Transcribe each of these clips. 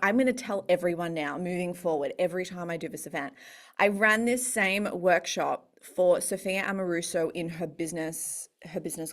I'm going to tell everyone now moving forward, every time I do this event. I ran this same workshop for Sophia Amoruso in her business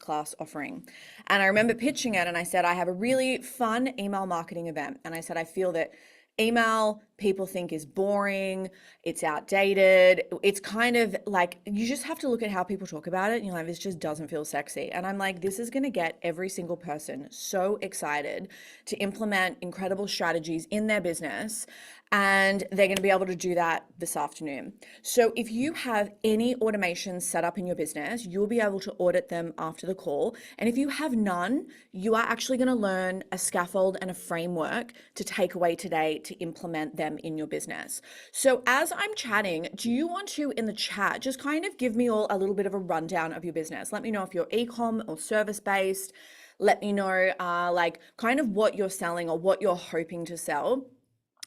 class offering. And I remember pitching it and I said, I have a really fun email marketing event. And I said, I feel that email people think is boring, it's outdated. It's kind of like you just have to look at how people talk about it. And you're like, this just doesn't feel sexy. And I'm like, this is going to get every single person so excited to implement incredible strategies in their business. And they're going to be able to do that this afternoon. So if you have any automations set up in your business, you'll be able to audit them after the call. And if you have none, you are actually going to learn a scaffold and a framework to take away today to implement them in your business. So as I'm chatting, do you want to, in the chat, just kind of give me all a little bit of a rundown of your business? Let me know if you're e-com or service based. Let me know like kind of what you're selling or what you're hoping to sell,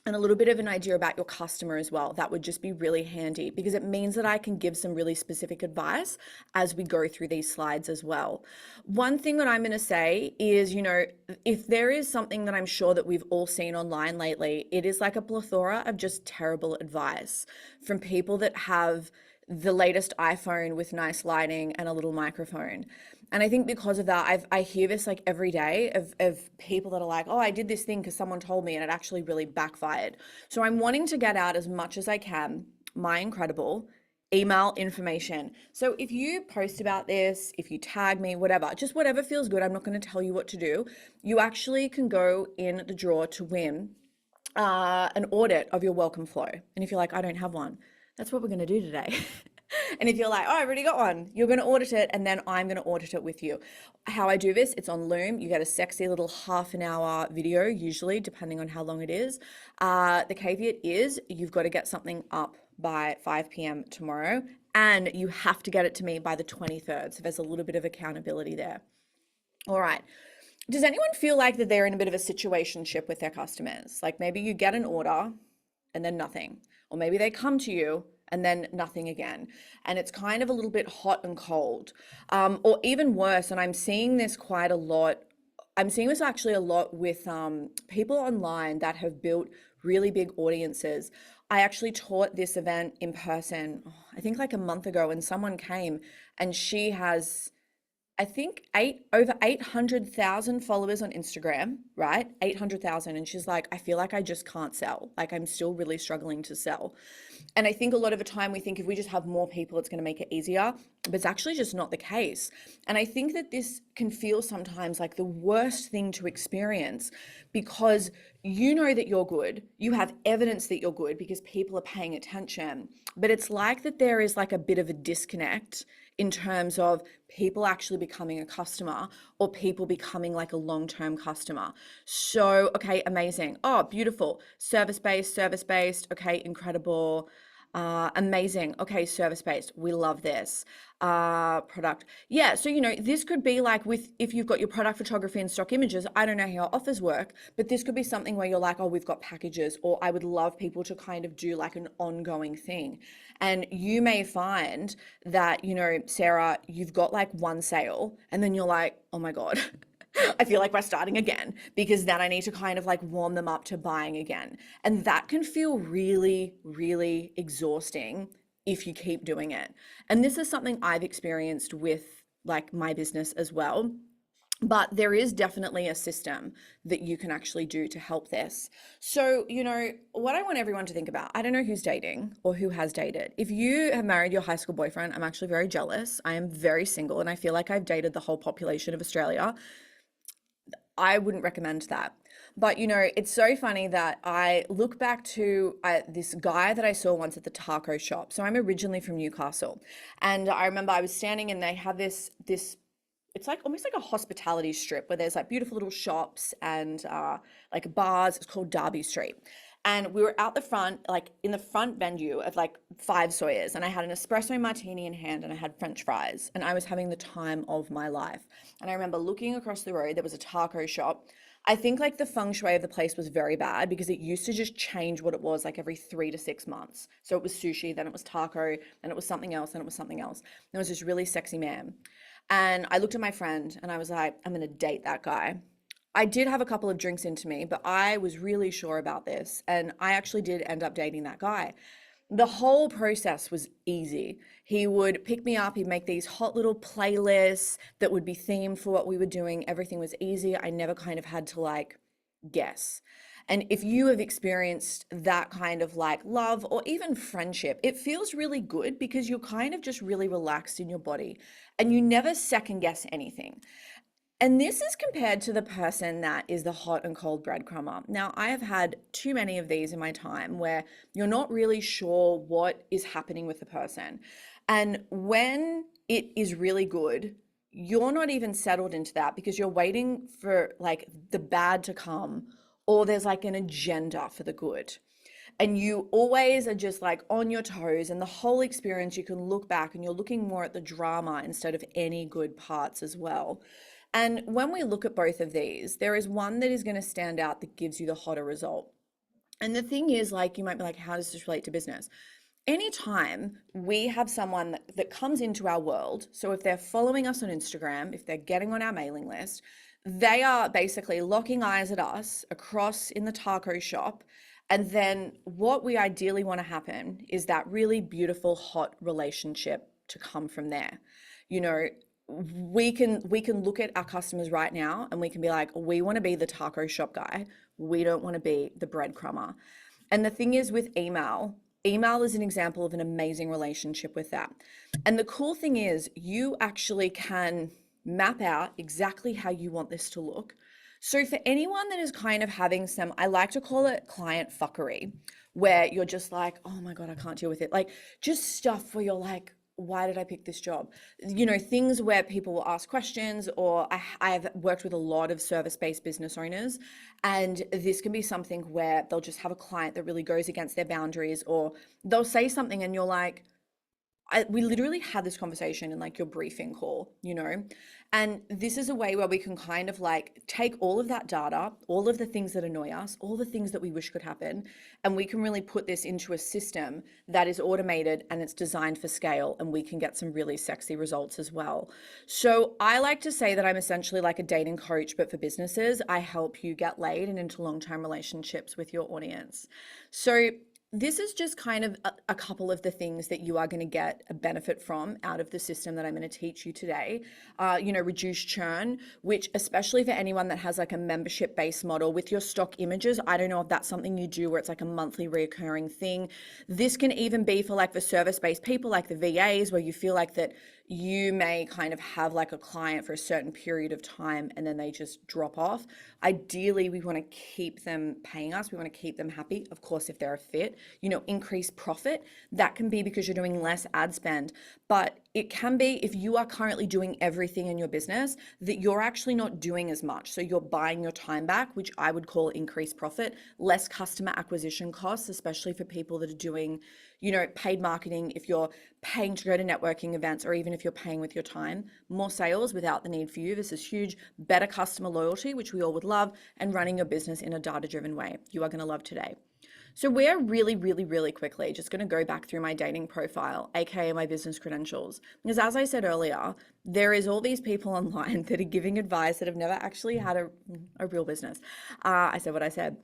and a little bit of an idea about your customer as well. That would just be really handy because it means that I can give some really specific advice as we go through these slides as well. One thing that I'm going to say is, if there is something that I'm sure that we've all seen online lately, it is like a plethora of just terrible advice from people that have the latest iPhone with nice lighting and a little microphone. And I think because of that, I hear this like every day of people that are like, oh, I did this thing because someone told me and it actually really backfired. So I'm wanting to get out as much as I can my incredible email information. So if you post about this, if you tag me, whatever, just whatever feels good, I'm not going to tell you what to do. You actually can go in the draw to win an audit of your welcome flow. And if you're like, I don't have one, that's what we're going to do today. And if you're like, oh, I already got one, you're going to audit it and then I'm going to audit it with you. How I do this, it's on Loom. You get a sexy little half an hour video, usually, depending on how long it is. The caveat is you've got to get something up by 5 p.m. tomorrow and you have to get it to me by the 23rd. So there's a little bit of accountability there. All right. Does anyone feel like that they're in a bit of a situationship with their customers? Like maybe you get an order and then nothing, or maybe they come to you and then nothing again. And it's kind of a little bit hot and cold, or even worse. And I'm seeing this quite a lot. I'm seeing this actually a lot with people online that have built really big audiences. I actually taught this event in person, I think like a month ago, and someone came and she has, I think over 800,000 followers on Instagram, right? 800,000. And she's like, I feel like I just can't sell. Like I'm still really struggling to sell. And I think a lot of the time we think if we just have more people, it's going to make it easier, but it's actually just not the case. And I think that this can feel sometimes like the worst thing to experience because you know that you're good. You have evidence that you're good because people are paying attention, but it's like that there is like a bit of a disconnect in terms of people actually becoming a customer or people becoming like a long-term customer. So, okay, amazing. Oh, beautiful. Service-based. Okay, incredible. Amazing. Okay, service-based. We love this. Product. Yeah, so this could be like if you've got your product photography and stock images, I don't know how offers work, but this could be something where you're like, oh, we've got packages, or I would love people to kind of do like an ongoing thing. And you may find that, Sarah, you've got like one sale and then you're like, oh my God, I feel like we're starting again because then I need to kind of like warm them up to buying again. And that can feel really, really exhausting if you keep doing it. And this is something I've experienced with like my business as well. But there is definitely a system that you can actually do to help this. So, what I want everyone to think about, I don't know who's dating or who has dated. If you have married your high school boyfriend, I'm actually very jealous. I am very single and I feel like I've dated the whole population of Australia. I wouldn't recommend that. But it's so funny that I look back to this guy that I saw once at the taco shop. So I'm originally from Newcastle, and I remember I was standing and they have this it's like almost like a hospitality strip where there's like beautiful little shops and like bars. It's called Derby Street. And we were out the front, like in the front venue of like Five Sawyers, and I had an espresso martini in hand and I had French fries, and I was having the time of my life. And I remember looking across the road, there was a taco shop. I think like the feng shui of the place was very bad because it used to just change what it was like every 3 to 6 months. So it was sushi, then it was taco, then it was something else, then it was something else. There was this really sexy man. And I looked at my friend and I was like, I'm going to date that guy. I did have a couple of drinks into me, but I was really sure about this. And I actually did end up dating that guy. The whole process was easy. He would pick me up, he'd make these hot little playlists that would be themed for what we were doing. Everything was easy. I never kind of had to like guess. And if you have experienced that kind of like love or even friendship, it feels really good because you're kind of just really relaxed in your body and you never second guess anything. And this is compared to the person that is the hot and cold breadcrumber. Now, I have had too many of these in my time where you're not really sure what is happening with the person. And when it is really good, you're not even settled into that because you're waiting for like the bad to come, or there's like an agenda for the good. And you always are just like on your toes, and the whole experience, you can look back and you're looking more at the drama instead of any good parts as well. And when we look at both of these, there is one that is going to stand out that gives you the hotter result. And the thing is, like, you might be like, how does this relate to business? Anytime we have someone that comes into our world, so if they're following us on Instagram, if they're getting on our mailing list, they are basically locking eyes at us across in the taco shop. And then what we ideally want to happen is that really beautiful, hot relationship to come from there. You know, we can look at our customers right now and we can be like, we want to be the taco shop guy. We don't want to be the breadcrumber. And the thing is with email is an example of an amazing relationship with that. And the cool thing is you actually can map out exactly how you want this to look. So for anyone that is kind of having some, I like to call it client fuckery, where you're just like, oh my God, I can't deal with it. Like just stuff where you're like, why did I pick this job? You know, things where people will ask questions, or I've worked with a lot of service-based business owners, and this can be something where they'll just have a client that really goes against their boundaries, or they'll say something and you're like, we literally had this conversation in like your briefing call, you know, and this is a way where we can kind of like take all of that data, all of the things that annoy us, all the things that we wish could happen, and we can really put this into a system that is automated and it's designed for scale, and we can get some really sexy results as well. So I like to say that I'm essentially like a dating coach, but for businesses. I help you get laid and into long-term relationships with your audience. So this is just kind of a couple of the things that you are going to get a benefit from out of the system that I'm going to teach you today. You know, reduce churn, which especially for anyone that has like a membership based model with your stock images, I don't know if that's something you do where it's like a monthly recurring thing. This can even be for like the service based people like the VAs, where you feel like that you may kind of have like a client for a certain period of time and then they just drop off. Ideally, we want to keep them paying us. We want to keep them happy. Of course, if they're a fit, you know, increase profit. That can be because you're doing less ad spend, but it can be if you are currently doing everything in your business that you're actually not doing as much. So you're buying your time back, which I would call increased profit, less customer acquisition costs, especially for people that are doing, you know, paid marketing. If you're paying to go to networking events, or even if you're paying with your time, more sales without the need for you. This is huge. Better customer loyalty, which we all would love, and running your business in a data-driven way. You are going to love today. So we're really quickly just going to go back through my dating profile, aka my business credentials. Because as I said earlier, there is all these people online that are giving advice that have never actually had a real business. I said what I said.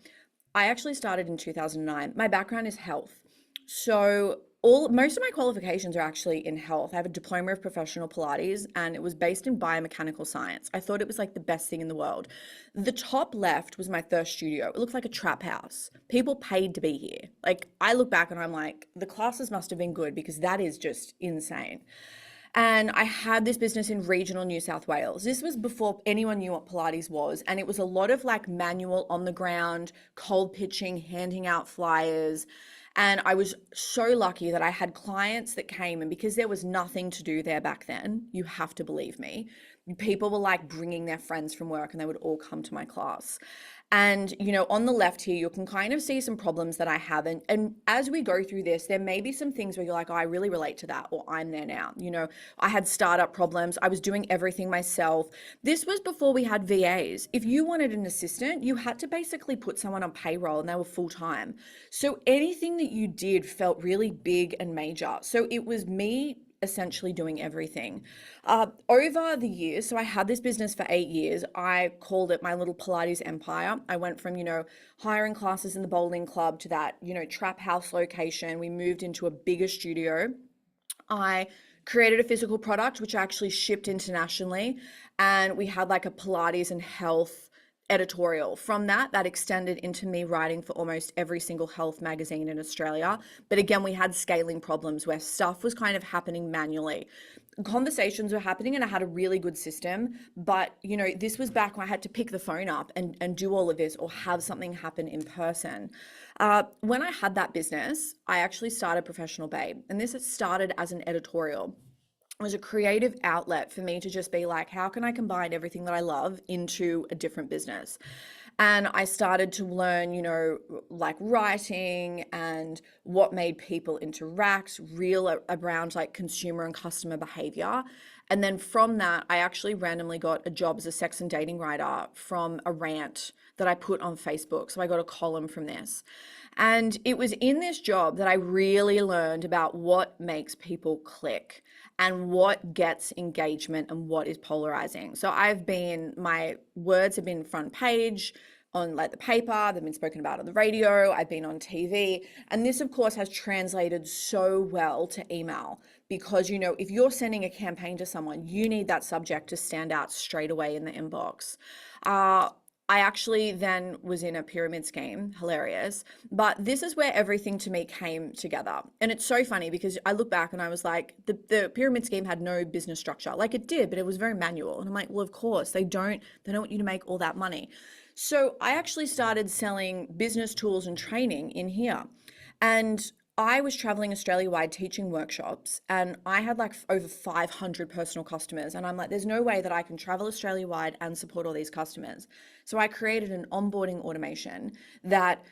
I actually started in 2009. My background is health. So most of my qualifications are actually in health. I have a diploma of professional Pilates, and it was based in biomechanical science. I thought it was like the best thing in the world. The top left was my first studio. It looked like a trap house. People paid to be here. Like I look back and I'm like, the classes must have been good because that is just insane. And I had this business in regional New South Wales. This was before anyone knew what Pilates was. And it was a lot of like manual on the ground, cold pitching, handing out flyers. And I was so lucky that I had clients that came, and because there was nothing to do there back then, you have to believe me, people were like bringing their friends from work and they would all come to my class. And, you know, on the left here, you can kind of see some problems that I have. And as we go through this, there may be some things where you're like, oh, I really relate to that, or I'm there now. You know, I had startup problems. I was doing everything myself. This was before we had VAs. If you wanted an assistant, you had to basically put someone on payroll and they were full time. So anything that you did felt really big and major. So it was me essentially doing everything. Over the years, so I had this business for 8 years. I called it my little Pilates empire. I went from, hiring classes in the bowling club to that, trap house location. We moved into a bigger studio. I created a physical product which actually shipped internationally, and we had like a Pilates and health editorial. From that extended into me writing for almost every single health magazine in Australia. But again, we had scaling problems where stuff was kind of happening manually. Conversations were happening and I had a really good system, but this was back when I had to pick the phone up and do all of this or have something happen in person. When I had that business, I actually started Professional Babe, and this had started as an editorial. It was a creative outlet for me to just be like, how can I combine everything that I love into a different business? And I started to learn, like writing and what made people interact, real around like consumer and customer behavior. And then from that, I actually randomly got a job as a sex and dating writer from a rant that I put on Facebook. So I got a column from this. And it was in this job that I really learned about what makes people click and what gets engagement and what is polarizing. So my words have been front page on like the paper, they've been spoken about on the radio, I've been on TV. And this of course has translated so well to email because, if you're sending a campaign to someone, you need that subject to stand out straight away in the inbox. I actually then was in a pyramid scheme, hilarious, but this is where everything to me came together. And it's so funny because I look back and I was like, the pyramid scheme had no business structure. Like it did, but it was very manual. And I'm like, well, of course, they don't want you to make all that money. So I actually started selling business tools and training in here. And I was traveling Australia-wide teaching workshops, and I had like over 500 personal customers. And I'm like, there's no way that I can travel Australia-wide and support all these customers. So I created an onboarding automation that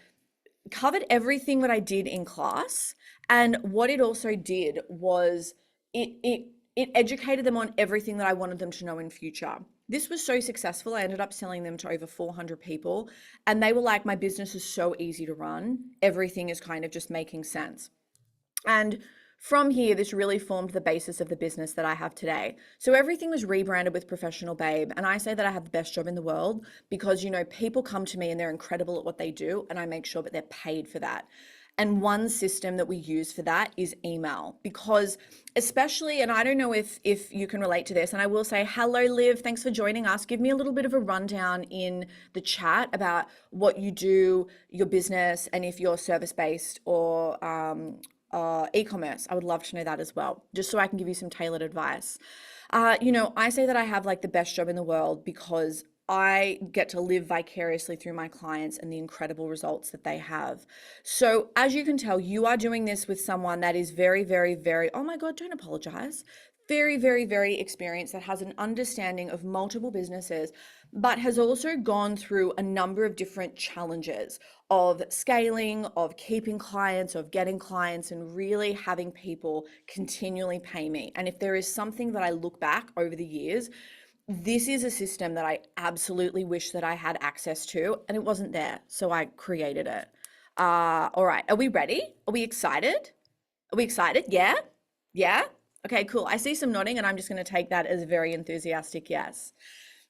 covered everything that I did in class. And what it also did was it educated them on everything that I wanted them to know in future. This was so successful. I ended up selling them to over 400 people. And they were like, my business is so easy to run. Everything is kind of just making sense. And from here, this really formed the basis of the business that I have today. So everything was rebranded with Professional Babe. And I say that I have the best job in the world because, people come to me and they're incredible at what they do. And I make sure that they're paid for that. And one system that we use for that is email, because especially, and I don't know if you can relate to this, and I will say, hello, Liv, thanks for joining us. Give me a little bit of a rundown in the chat about what you do, your business, and if you're service-based or e-commerce. I would love to know that as well, just so I can give you some tailored advice. I say that I have like the best job in the world because I get to live vicariously through my clients and the incredible results that they have. So as you can tell, you are doing this with someone that is very, very, very, oh my God, don't apologize. Very, very, very experienced, that has an understanding of multiple businesses, but has also gone through a number of different challenges of scaling, of keeping clients, of getting clients, and really having people continually pay me. And if there is something that I look back over the years, this is a system that I absolutely wish that I had access to, and it wasn't there. So I created it. All right. Are we ready? Are we excited? Are we excited? Yeah? Yeah? Okay, cool. I see some nodding, and I'm just going to take that as a very enthusiastic yes.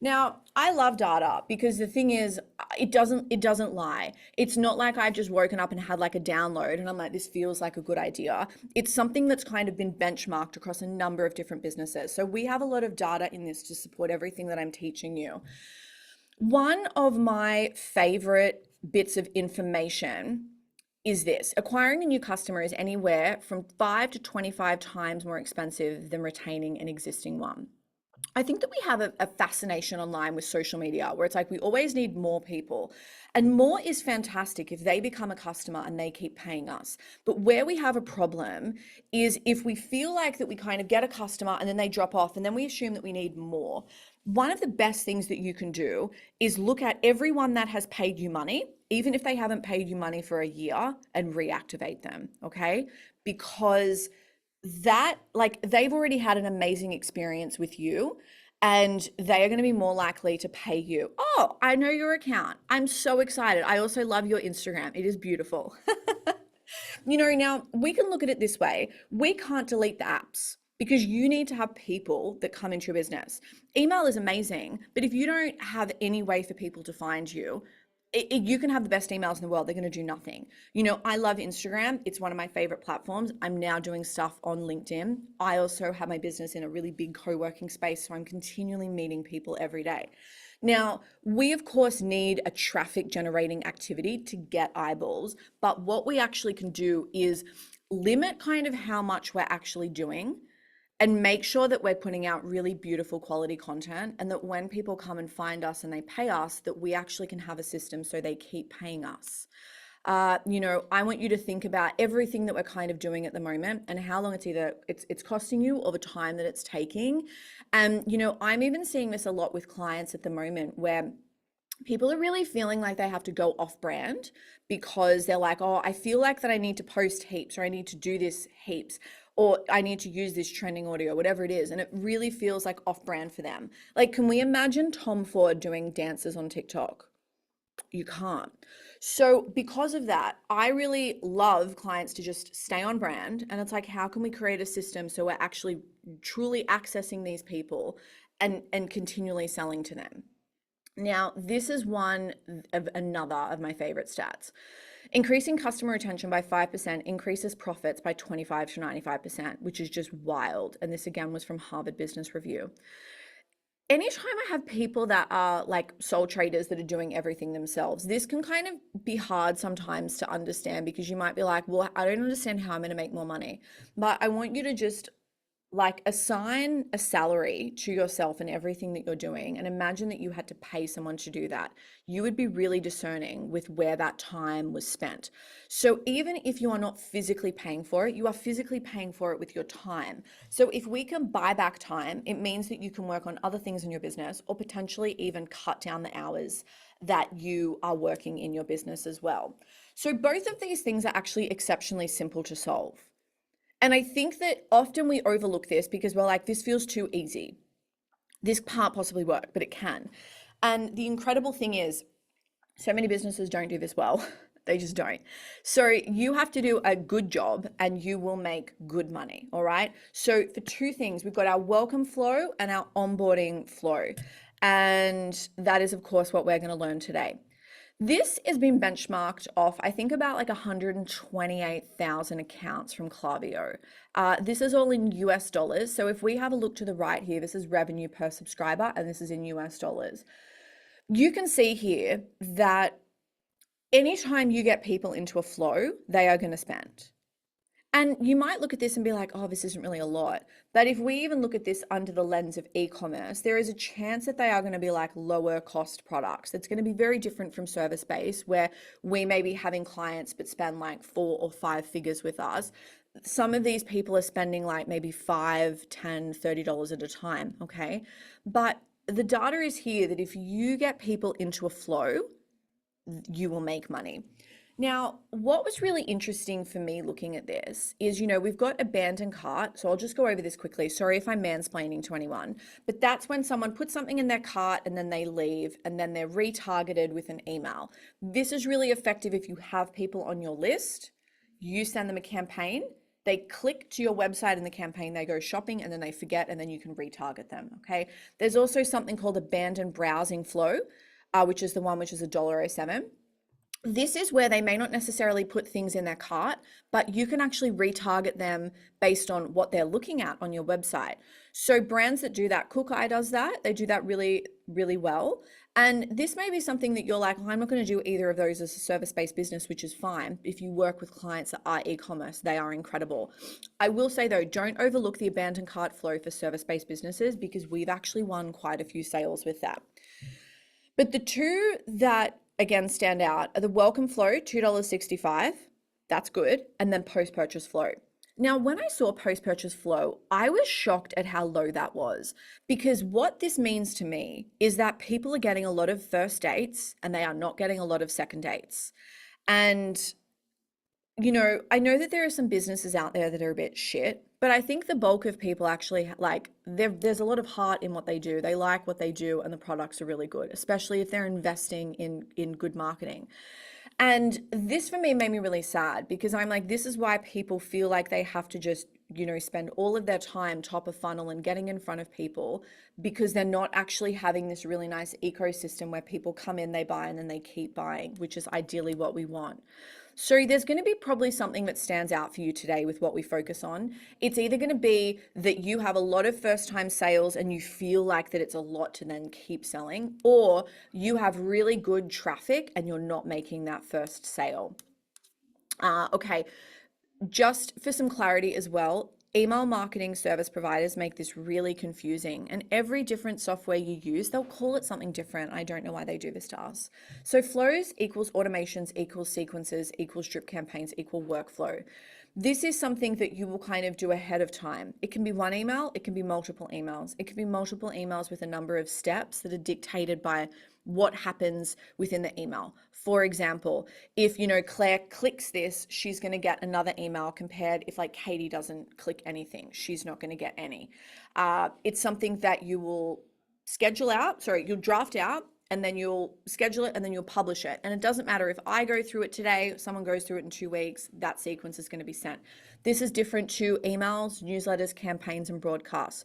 Now, I love data because the thing is, it doesn't lie. It's not like I've just woken up and had like a download and I'm like, this feels like a good idea. It's something that's kind of been benchmarked across a number of different businesses. So we have a lot of data in this to support everything that I'm teaching you. One of my favorite bits of information is this: acquiring a new customer is anywhere from 5 to 25 times more expensive than retaining an existing one. I think that we have a fascination online with social media where it's like we always need more people, and more is fantastic if they become a customer and they keep paying us. But where we have a problem is if we feel like that we kind of get a customer and then they drop off and then we assume that we need more. One of the best things that you can do is look at everyone that has paid you money, even if they haven't paid you money for a year, and reactivate them, okay? Because that, like, they've already had an amazing experience with you and they are going to be more likely to pay you. Oh, I know your account. I'm so excited. I also love your Instagram. It is beautiful. Now we can look at it this way. We can't delete the apps. because you need to have people that come into your business. Email is amazing, but if you don't have any way for people to find you, you can have the best emails in the world. They're going to do nothing. I love Instagram. It's one of my favorite platforms. I'm now doing stuff on LinkedIn. I also have my business in a really big co-working space, so I'm continually meeting people every day. Now, we of course need a traffic generating activity to get eyeballs, but what we actually can do is limit kind of how much we're actually doing and make sure that we're putting out really beautiful quality content, and that when people come and find us and they pay us, that we actually can have a system so they keep paying us. I want you to think about everything that we're kind of doing at the moment and how long it's costing you or the time that it's taking. And I'm even seeing this a lot with clients at the moment, where people are really feeling like they have to go off brand because they're like, oh, I feel like that I need to post heaps, or I need to do this heaps, or I need to use this trending audio, whatever it is. And it really feels like off brand for them. Like, can we imagine Tom Ford doing dances on TikTok? You can't. So because of that, I really love clients to just stay on brand. And it's like, how can we create a system so we're actually truly accessing these people and continually selling to them? Now, this is another of my favorite stats. Increasing customer retention by 5% increases profits by 25 to 95%, which is just wild. And this again was from Harvard Business Review. Anytime I have people that are like sole traders that are doing everything themselves, this can kind of be hard sometimes to understand, because you might be like, well, I don't understand how I'm going to make more money. But I want you to just like assign a salary to yourself and everything that you're doing, and imagine that you had to pay someone to do that. You would be really discerning with where that time was spent. So even if you are not physically paying for it, you are physically paying for it with your time. So if we can buy back time, it means that you can work on other things in your business, or potentially even cut down the hours that you are working in your business as well. So both of these things are actually exceptionally simple to solve. And I think that often we overlook this because we're like, this feels too easy. This can't possibly work, but it can. And the incredible thing is, so many businesses don't do this well. They just don't. So you have to do a good job and you will make good money. All right. So for two things, we've got our welcome flow and our onboarding flow. And that is, of course, what we're going to learn today. This has been benchmarked off, I think, about like 128,000 accounts from Klaviyo. This is all in US dollars. So if we have a look to the right here, this is revenue per subscriber, and this is in US dollars. You can see here that anytime you get people into a flow, they are going to spend. And you might look at this and be like, oh, this isn't really a lot. But if we even look at this under the lens of e-commerce, there is a chance that they are going to be like lower cost products. It's going to be very different from service-based, where we may be having clients but spend like 4 or 5 figures with us. Some of these people are spending like maybe $5, $10, $30 at a time, okay? But the data is here that if you get people into a flow, you will make money. Now, what was really interesting for me looking at this is, we've got abandoned cart. So I'll just go over this quickly. Sorry if I'm mansplaining to anyone, but that's when someone puts something in their cart and then they leave and then they're retargeted with an email. This is really effective if you have people on your list. You send them a campaign, they click to your website in the campaign, they go shopping, and then they forget, and then you can retarget them, okay? There's also something called abandoned browsing flow, which is the one which is $1.07. This is where they may not necessarily put things in their cart, but you can actually retarget them based on what they're looking at on your website. So brands that do that, Cook Eye does that. They do that really, really well. And this may be something that you're like, well, I'm not going to do either of those as a service-based business, which is fine. If you work with clients that are e-commerce, they are incredible. I will say though, don't overlook the abandoned cart flow for service-based businesses, because we've actually won quite a few sales with that. But the two that again stand out are the welcome flow, $2.65. That's good. And then post-purchase flow. Now, when I saw post-purchase flow, I was shocked at how low that was, because what this means to me is that people are getting a lot of first dates and they are not getting a lot of second dates. And I know that there are some businesses out there that are a bit shit, but I think the bulk of people actually like, there's a lot of heart in what they do. They like what they do and the products are really good, especially if they're investing in good marketing. And this for me made me really sad, because I'm like, this is why people feel like they have to just spend all of their time top of funnel and getting in front of people because they're not actually having this really nice ecosystem where people come in, they buy, and then they keep buying, which is ideally what we want. So there's going to be probably something that stands out for you today with what we focus on. It's either going to be that you have a lot of first time sales and you feel like that it's a lot to then keep selling, or you have really good traffic and you're not making that first sale. Okay, just for some clarity as well, email marketing service providers make this really confusing, and every different software you use, they'll call it something different. I don't know why they do this to us. So flows equals automations equals sequences equals drip campaigns equal workflow. This is something that you will kind of do ahead of time. It can be one email, it can be multiple emails. It can be multiple emails with a number of steps that are dictated by what happens within the email. For example, if Claire clicks this, she's going to get another email, compared if like Katie doesn't click anything, she's not going to get any. It's something that you will you'll draft out, and then you'll schedule it, and then you'll publish it. And it doesn't matter if I go through it today, someone goes through it in 2 weeks, that sequence is going to be sent. This is different to emails, newsletters, campaigns, and broadcasts.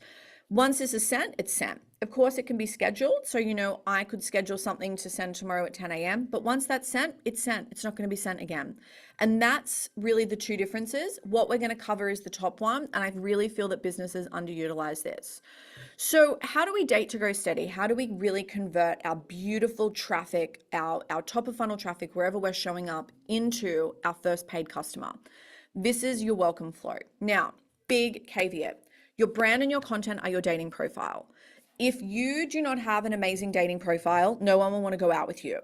Once this is sent, it's sent. Of course, it can be scheduled. So, I could schedule something to send tomorrow at 10 a.m. But once that's sent, it's sent. It's not going to be sent again. And that's really the two differences. What we're going to cover is the top one. And I really feel that businesses underutilize this. So how do we date to grow steady? How do we really convert our beautiful traffic, our top of funnel traffic, wherever we're showing up, into our first paid customer? This is your welcome flow. Now, big caveat. Your brand and your content are your dating profile. If you do not have an amazing dating profile, no one will want to go out with you.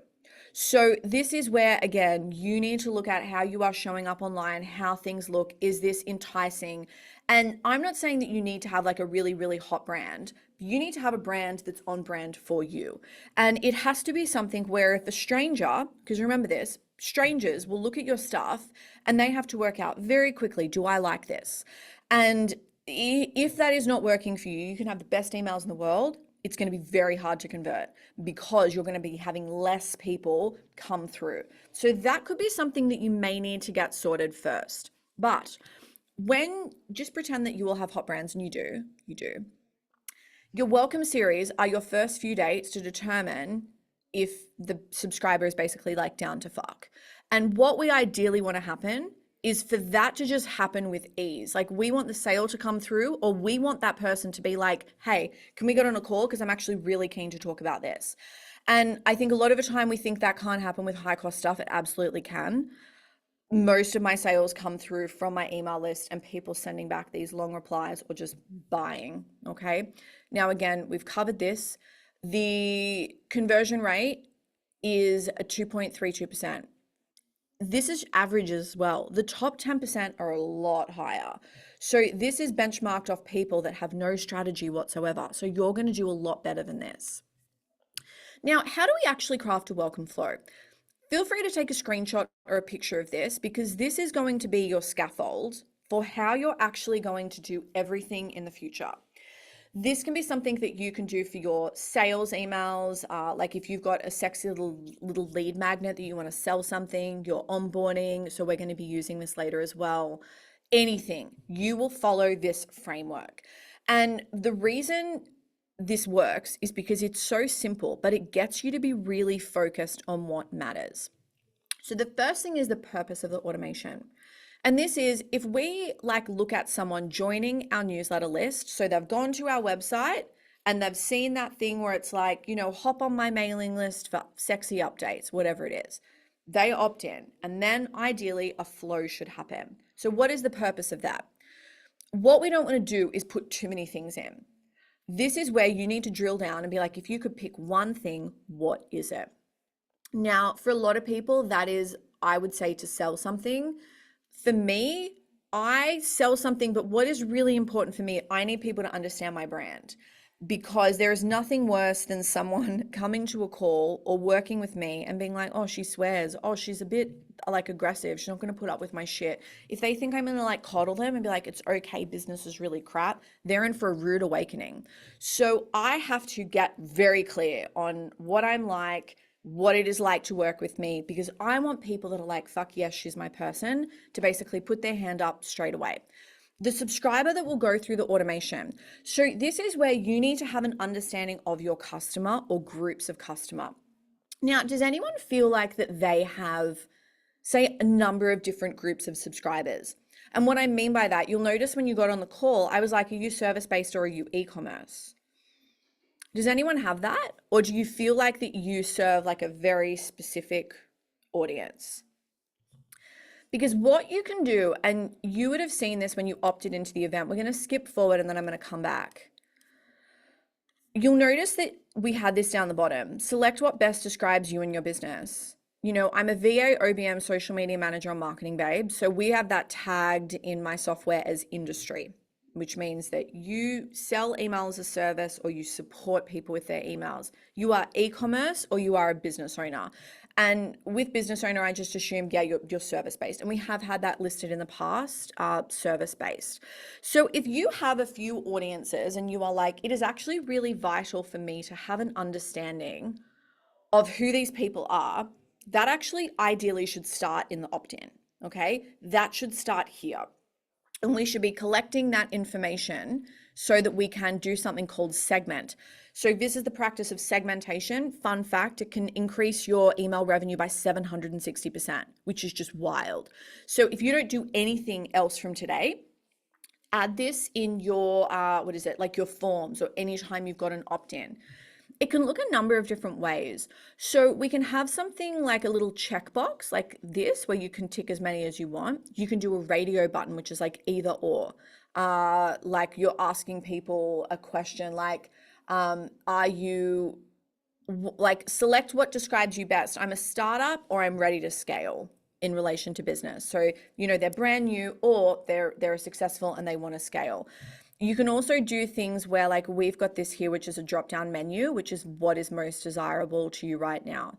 So this is where, again, you need to look at how you are showing up online, how things look. Is this enticing? And I'm not saying that you need to have like a really, really hot brand. You need to have a brand that's on brand for you. And it has to be something where if a stranger, because remember this, strangers will look at your stuff and they have to work out very quickly, do I like this? And if that is not working for you, you can have the best emails in the world. It's going to be very hard to convert because you're going to be having less people come through. So that could be something that you may need to get sorted first. But just pretend that you will have hot brands, and you do. Your welcome series are your first few dates to determine if the subscriber is basically like down to fuck. And what we ideally want to happen is for that to just happen with ease. Like, we want the sale to come through, or we want that person to be like, hey, can we get on a call? Because I'm actually really keen to talk about this. And I think a lot of the time we think that can't happen with high cost stuff. It absolutely can. Most of my sales come through from my email list and people sending back these long replies or just buying. Okay. Now, again, we've covered this. The conversion rate is a 2.32%. This is average as well. The top 10% are a lot higher. So this is benchmarked off people that have no strategy whatsoever. So you're going to do a lot better than this. Now, how do we actually craft a welcome flow? Feel free to take a screenshot or a picture of this, because this is going to be your scaffold for how you're actually going to do everything in the future. This can be something that you can do for your sales emails, like if you've got a sexy little lead magnet that you want to sell something, your onboarding. So we're going to be using this later as well. Anything, you will follow this framework. And the reason this works is because it's so simple, but it gets you to be really focused on what matters. So the first thing is the purpose of the automation. And this is if we look at someone joining our newsletter list. So they've gone to our website and they've seen that thing where it's like, hop on my mailing list for sexy updates, whatever it is. They opt in, and then ideally a flow should happen. So what is the purpose of that? What we don't want to do is put too many things in. This is where you need to drill down and be like, if you could pick one thing, what is it? Now, for a lot of people, that is, I would say, to sell something. For me, I sell something, but what is really important for me, I need people to understand my brand, because there is nothing worse than someone coming to a call or working with me and being like, oh, she swears. Oh, she's a bit aggressive. She's not going to put up with my shit. If they think I'm going to coddle them and be like, it's okay, business is really crap, they're in for a rude awakening. So I have to get very clear on what I'm like, what it is like to work with me, because I want people that are like, fuck yes, she's my person, to basically put their hand up straight away. the subscriber that will go through the automation. So this is where you need to have an understanding of your customer or groups of customer. Now, does anyone feel like that they have, say, a number of different groups of subscribers? And what I mean by that, you'll notice when you got on the call, I was like, are you service-based or are you e-commerce? Does anyone have that? Or do you feel like that you serve like a very specific audience? Because what you can do, and you would have seen this when you opted into the event, we're going to skip forward and then I'm going to come back. You'll notice that we had this down the bottom. Select what best describes you and your business. You know, I'm a VA, OBM, social media manager, and marketing babe. So we have that tagged in my software as industry, which means that you sell email as a service or you support people with their emails. You are e-commerce or you are a business owner. And with business owner, I just assumed, yeah, you're service-based. And we have had that listed in the past, service-based. So if you have a few audiences and you are like, it is actually really vital for me to have an understanding of who these people are, that actually ideally should start in the opt-in, okay? That should start here. And we should be collecting that information so that we can do something called segment. So this is the practice of segmentation. Fun fact, it can increase your email revenue by 760%, which is just wild. So if you don't do anything else from today, add this in your, like your forms or anytime you've got an opt-in. It can look a number of different ways. So we can have something like a little checkbox like this, where you can tick as many as you want. You can do a radio button, which is like either or. Like you're asking people a question like, are you, like select what describes you best. I'm a startup or I'm ready to scale in relation to business. So, you know, they're brand new or they're successful and they want to scale. You can also do things where like we've got this here, which is a drop down menu, which is what is most desirable to you right now.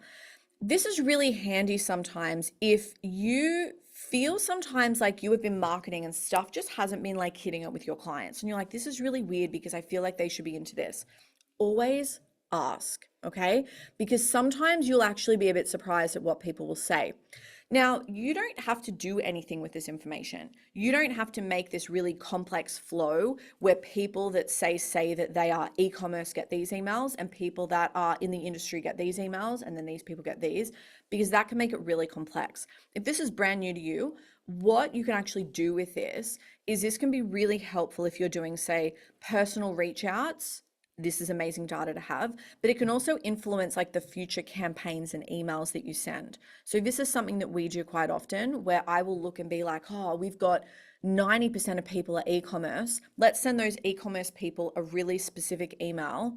This is really handy sometimes if you feel sometimes like you have been marketing and stuff just hasn't been like hitting it with your clients. And you're like, this is really weird because I feel like they should be into this. Always ask, okay? Because sometimes you'll actually be a bit surprised at what people will say. Now, you don't have to do anything with this information. You don't have to make this really complex flow where people that say that they are e-commerce get these emails and people that are in the industry get these emails and then these people get these, because that can make it really complex. If this is brand new to you, what you can actually do with this is this can be really helpful if you're doing, say, personal reach outs. This is amazing data to have, but it can also influence like the future campaigns and emails that you send. So this is something that we do quite often where I will look and be like, oh, we've got 90% of people are e-commerce. Let's send those e-commerce people a really specific email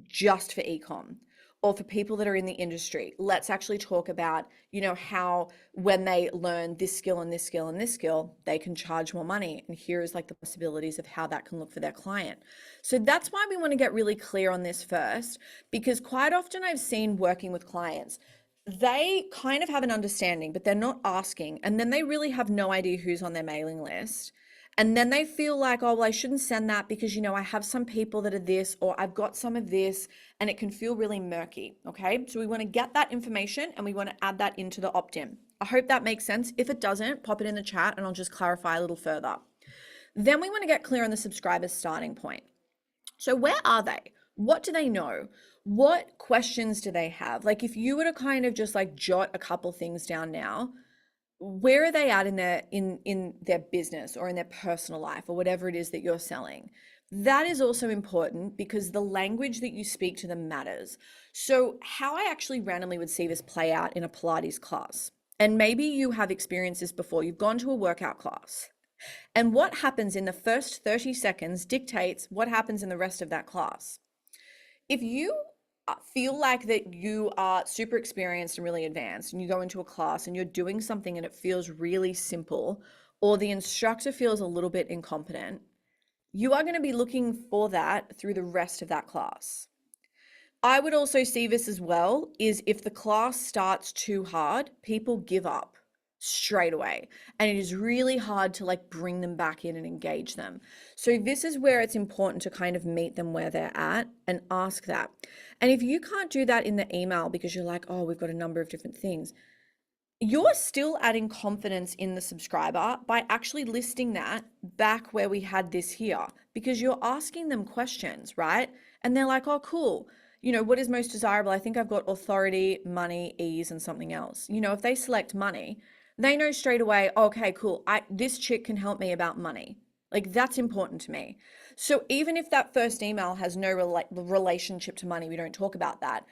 just for e-com. Or for people that are in the industry, let's actually talk about, you know, how when they learn this skill and this skill and this skill, they can charge more money. And here is like the possibilities of how that can look for their client. So that's why we want to get really clear on this first, because quite often I've seen working with clients, they kind of have an understanding, but they're not asking. And then they really have no idea who's on their mailing list. And then they feel like, oh, well, I shouldn't send that because, you know, I have some people that are this, or I've got some of this, and it can feel really murky, okay? So we want to get that information and we want to add that into the opt-in. I hope that makes sense. If it doesn't, pop it in the chat and I'll just clarify a little further. Then we want to get clear on the subscriber's starting point. So where are they? What do they know? What questions do they have? Like if you were to kind of just like jot a couple things down now, where are they at in their business or in their personal life or whatever it is that you're selling? That is also important because the language that you speak to them matters. So how I actually randomly would see this play out in a Pilates class, and maybe you have experienced this before, you've gone to a workout class, and what happens in the first 30 seconds dictates what happens in the rest of that class. If you feel like that you are super experienced and really advanced and you go into a class and you're doing something and it feels really simple, or the instructor feels a little bit incompetent, you are going to be looking for that through the rest of that class. I would also see this as well is if the class starts too hard, people give up straight away. And it is really hard to like bring them back in and engage them. So this is where it's important to kind of meet them where they're at and ask that. And if you can't do that in the email because you're like, oh, we've got a number of different things, you're still adding confidence in the subscriber by actually listing that back where we had this here, because you're asking them questions, right? And they're like, oh, cool. What is most desirable? I think I've got authority, money, ease, and something else. If they select money, they know straight away, okay, cool. This chick can help me about money. Like, that's important to me. So even if that first email has no relationship to money, we don't talk about that,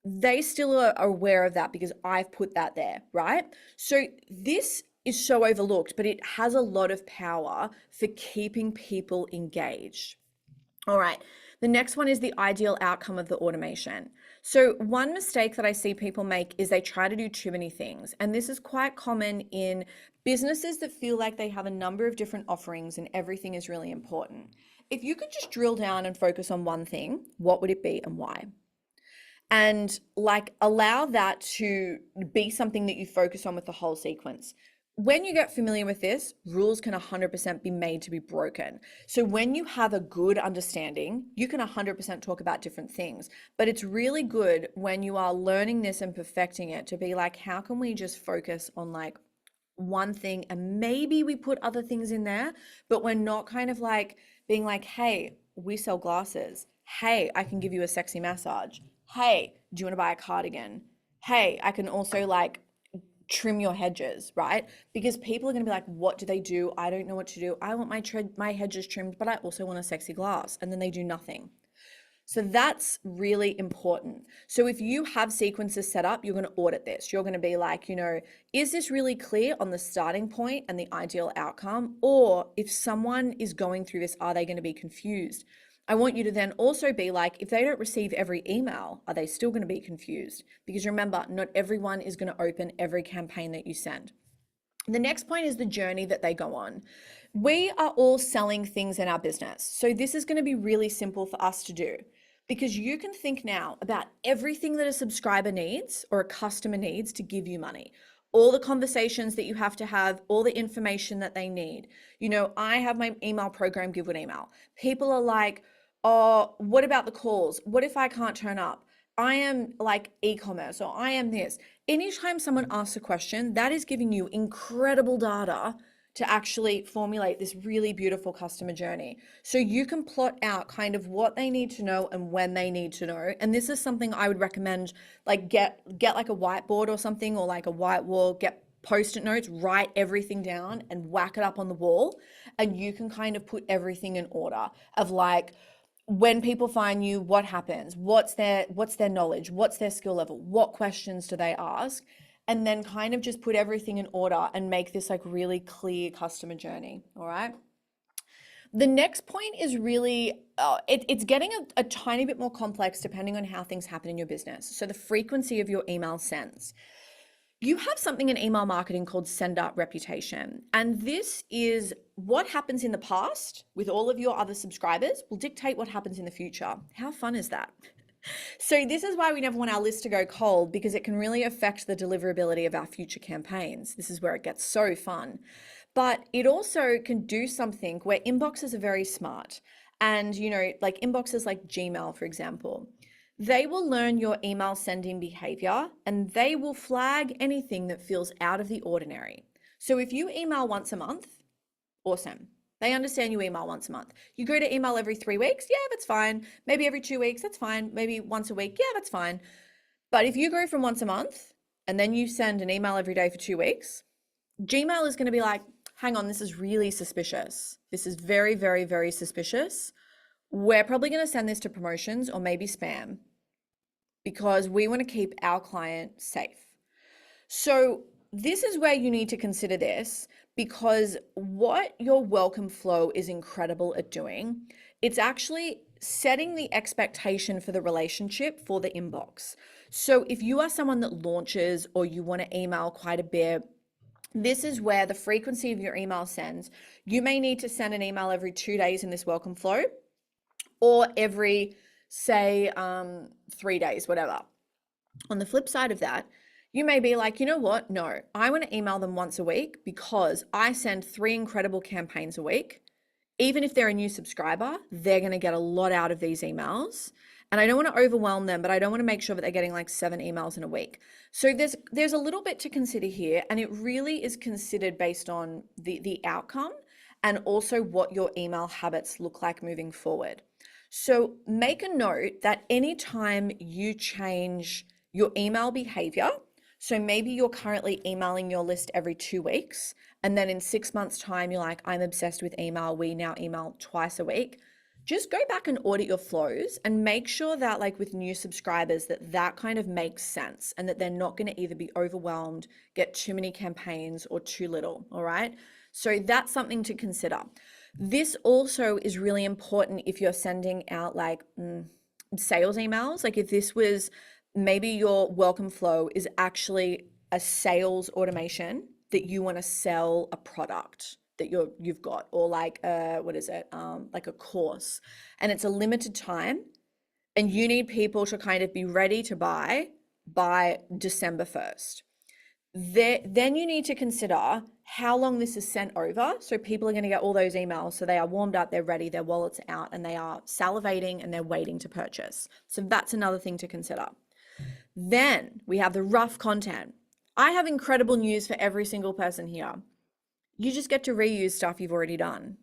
they still are aware of that because I've put that there, right? So this is so overlooked, but it has a lot of power for keeping people engaged. All right. The next one is the ideal outcome of the automation. So, one mistake that I see people make is they try to do too many things. And this is quite common in businesses that feel like they have a number of different offerings and everything is really important. If you could just drill down and focus on one thing, what would it be and why? And like allow that to be something that you focus on with the whole sequence. When you get familiar with this, rules can 100% be made to be broken. So when you have a good understanding, you can 100% talk about different things. But it's really good when you are learning this and perfecting it to be like, how can we just focus on like one thing, and maybe we put other things in there, but we're not kind of like being like, hey, we sell glasses. Hey, I can give you a sexy massage. Hey, do you want to buy a cardigan? Hey, I can also like trim your hedges, right? Because people are going to be like, what do they do? I don't know what to do. I want my hedges trimmed, but I also want a sexy glass. And then they do nothing. So that's really important. So if you have sequences set up, you're going to audit this. You're going to be like, is this really clear on the starting point and the ideal outcome? Or if someone is going through this, are they going to be confused? I want you to then also be like, if they don't receive every email, are they still going to be confused? Because remember, not everyone is going to open every campaign that you send. The next point is the journey that they go on. We are all selling things in our business. So this is going to be really simple for us to do, because you can think now about everything that a subscriber needs or a customer needs to give you money. All the conversations that you have to have, all the information that they need. I have my email program, Give Good Email. People are like, oh, what about the calls? What if I can't turn up? I am like e-commerce, or I am this. Anytime someone asks a question, that is giving you incredible data to actually formulate this really beautiful customer journey. So you can plot out kind of what they need to know and when they need to know. And this is something I would recommend, like get like a whiteboard or something, or like a white wall, get post-it notes, write everything down and whack it up on the wall. And you can kind of put everything in order of like, when people find you, what happens? What's their knowledge? What's their skill level? What questions do they ask? And then kind of just put everything in order and make this like really clear customer journey. All right. The next point is really, it's getting a tiny bit more complex depending on how things happen in your business. So the frequency of your email sends. You have something in email marketing called send up reputation. And this is what happens in the past with all of your other subscribers will dictate what happens in the future. How fun is that? So this is why we never want our list to go cold, because it can really affect the deliverability of our future campaigns. This is where it gets so fun. But it also can do something where inboxes are very smart. And, like inboxes like Gmail, for example. They will learn your email sending behavior and they will flag anything that feels out of the ordinary. So if you email once a month, awesome. They understand you email once a month. You go to email every 3 weeks, yeah, that's fine. Maybe every 2 weeks, that's fine. Maybe once a week, yeah, that's fine. But if you go from once a month and then you send an email every day for 2 weeks, Gmail is going to be like, hang on, this is really suspicious. This is very, very, very suspicious. We're probably going to send this to promotions or maybe spam, because we want to keep our client safe. So this is where you need to consider this, because what your welcome flow is incredible at doing, it's actually setting the expectation for the relationship for the inbox. So if you are someone that launches or you want to email quite a bit, this is where the frequency of your email sends. You may need to send an email every 2 days in this welcome flow, or every, say, 3 days, whatever. On the flip side of that, you may be like, you know what? No, I want to email them once a week because I send 3 incredible campaigns a week. Even if they're a new subscriber, they're going to get a lot out of these emails. and I don't want to overwhelm them, but I don't want to make sure that they're getting like 7 emails in a week. So there's a little bit to consider here, and it really is considered based on the outcome and also what your email habits look like moving forward. So make a note that anytime you change your email behavior, so maybe you're currently emailing your list every 2 weeks, and then in 6 months' time, you're like, I'm obsessed with email. We now email twice a week. Just go back and audit your flows and make sure that, like with new subscribers, that kind of makes sense and that they're not going to either be overwhelmed, get too many campaigns, or too little. All right. So that's something to consider. This also is really important if you're sending out like sales emails. Like if this was maybe your welcome flow is actually a sales automation that you want to sell a product that you've got, or like what is it, like a course, and it's a limited time, and you need people to kind of be ready to buy by December 1st. Then you need to consider how long this is sent over. So people are going to get all those emails, so they are warmed up, they're ready, their wallet's out, and they are salivating and they're waiting to purchase. So that's another thing to consider. Then we have the rough content. I have incredible news for every single person here. You just get to reuse stuff you've already done.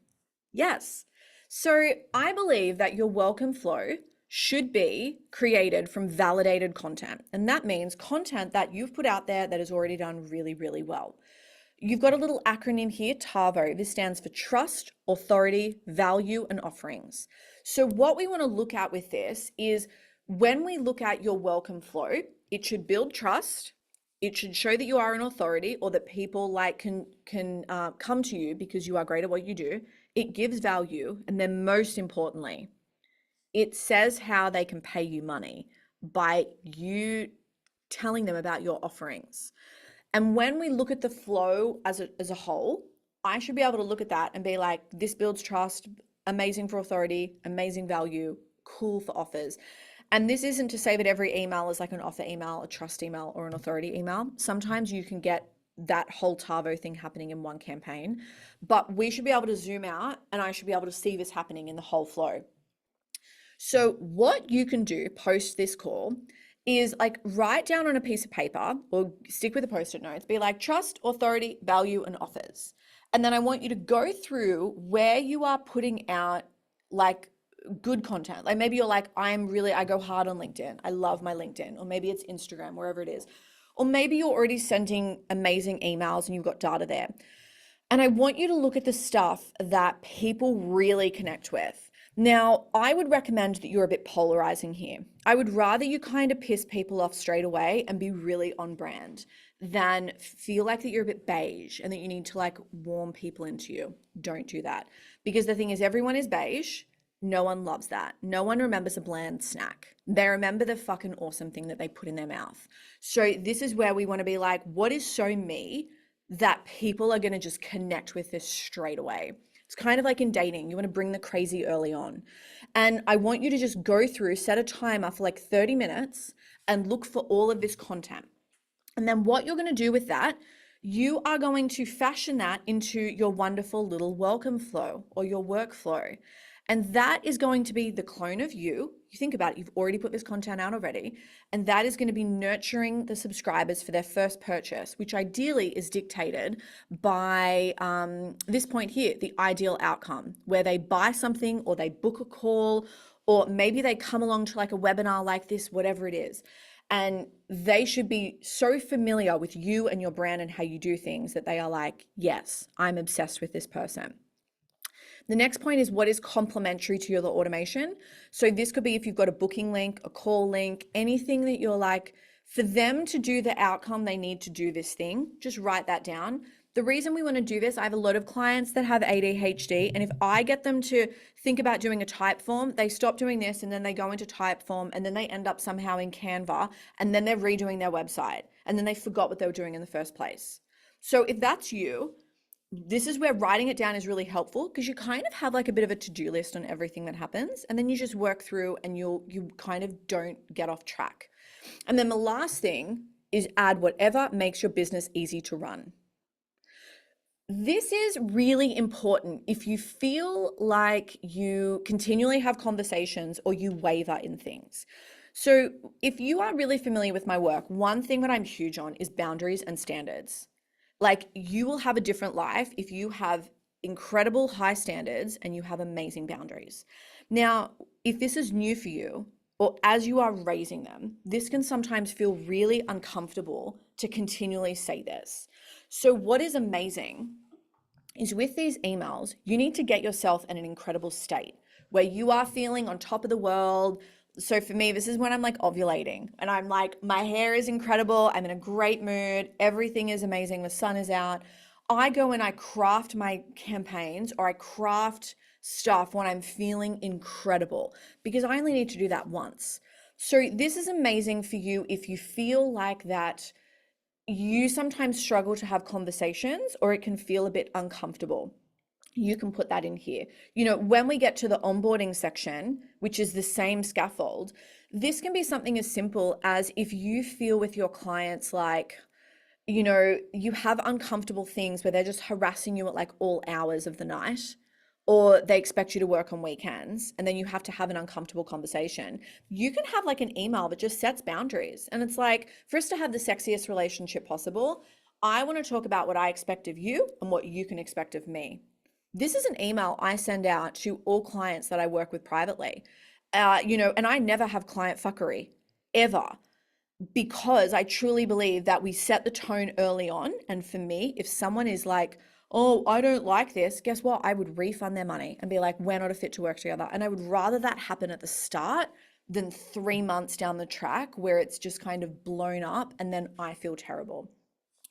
Yes. So I believe that your welcome flow should be created from validated content. And that means content that you've put out there that is already done really, really well. You've got a little acronym here, TAVO. This stands for trust, authority, value, and offerings. So what we want to look at with this is when we look at your welcome flow, it should build trust. It should show that you are an authority, or that people like can come to you because you are great at what you do. It gives value. And then most importantly, it says how they can pay you money by you telling them about your offerings. And when we look at the flow as a whole, I should be able to look at that and be like, this builds trust, amazing for authority, amazing value, cool for offers. And this isn't to say that every email is like an offer email, a trust email, or an authority email. Sometimes you can get that whole TAVO thing happening in one campaign, but we should be able to zoom out, and I should be able to see this happening in the whole flow. So what you can do post this call is like write down on a piece of paper, or stick with the post-it notes, be like trust, authority, value, and offers. And then I want you to go through where you are putting out like good content. Like maybe you're like, I go hard on LinkedIn. I love my LinkedIn. Or maybe it's Instagram, wherever it is. Or maybe you're already sending amazing emails and you've got data there. And I want you to look at the stuff that people really connect with. Now, I would recommend that you're a bit polarizing here. I would rather you kind of piss people off straight away and be really on brand than feel like that you're a bit beige and that you need to like warm people into you. Don't do that. Because the thing is, everyone is beige. No one loves that. No one remembers a bland snack. They remember the fucking awesome thing that they put in their mouth. So this is where we want to be like, what is so me that people are going to just connect with this straight away? It's kind of like in dating. You want to bring the crazy early on. And I want you to just go through, set a timer for like 30 minutes and look for all of this content. And then what you're going to do with that, you are going to fashion that into your wonderful little welcome flow or your workflow. And that is going to be the clone of you. You think about it, you've already put this content out already. And that is going to be nurturing the subscribers for their first purchase, which ideally is dictated by this point here, the ideal outcome, where they buy something or they book a call, or maybe they come along to like a webinar like this, whatever it is. And they should be so familiar with you and your brand and how you do things that they are like, yes, I'm obsessed with this person. The next point is what is complementary to your automation. So this could be if you've got a booking link, a call link, anything that you're like, for them to do the outcome, they need to do this thing. Just write that down. The reason we want to do this, I have a lot of clients that have ADHD, and if I get them to think about doing a type form, they stop doing this and then they go into type form and then they end up somehow in Canva and then they're redoing their website and then they forgot what they were doing in the first place. So if that's you, this is where writing it down is really helpful, because you kind of have like a bit of a to-do list on everything that happens, and then you just work through and you kind of don't get off track. And then the last thing is add whatever makes your business easy to run. This is really important if you feel like you continually have conversations or you waver in things. So, if you are really familiar with my work, one thing that I'm huge on is boundaries and standards. Like, you will have a different life if you have incredible high standards and you have amazing boundaries. Now, if this is new for you, or as you are raising them, this can sometimes feel really uncomfortable to continually say this. So, what is amazing is with these emails, you need to get yourself in an incredible state where you are feeling on top of the world. So for me, this is when I'm like ovulating and I'm like, my hair is incredible. I'm in a great mood. Everything is amazing. The sun is out. I go and I craft my campaigns or I craft stuff when I'm feeling incredible because I only need to do that once. So this is amazing for you if you feel like that you sometimes struggle to have conversations or it can feel a bit uncomfortable. You can put that in here. You know, when we get to the onboarding section, which is the same scaffold, this can be something as simple as if you feel with your clients like, you know, you have uncomfortable things where they're just harassing you at like all hours of the night, or they expect you to work on weekends, and then you have to have an uncomfortable conversation. You can have like an email that just sets boundaries. And it's like, for us to have the sexiest relationship possible, I want to talk about what I expect of you and what you can expect of me. This is an email I send out to all clients that I work with privately. You know, and I never have client fuckery ever because I truly believe that we set the tone early on. And for me, if someone is like, oh, I don't like this, guess what? I would refund their money and be like, we're not a fit to work together. And I would rather that happen at the start than 3 months down the track where it's just kind of blown up and then I feel terrible.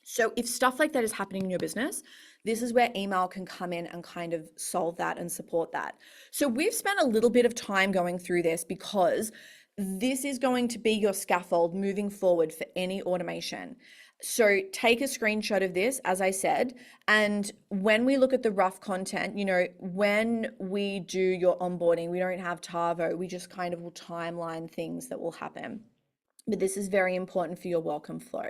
So if stuff like that is happening in your business, this is where email can come in and kind of solve that and support that. So we've spent a little bit of time going through this because this is going to be your scaffold moving forward for any automation. So take a screenshot of this, as I said, and when we look at the rough content, you know, when we do your onboarding, we don't have Tavo, we just kind of will timeline things that will happen. But this is very important for your welcome flow.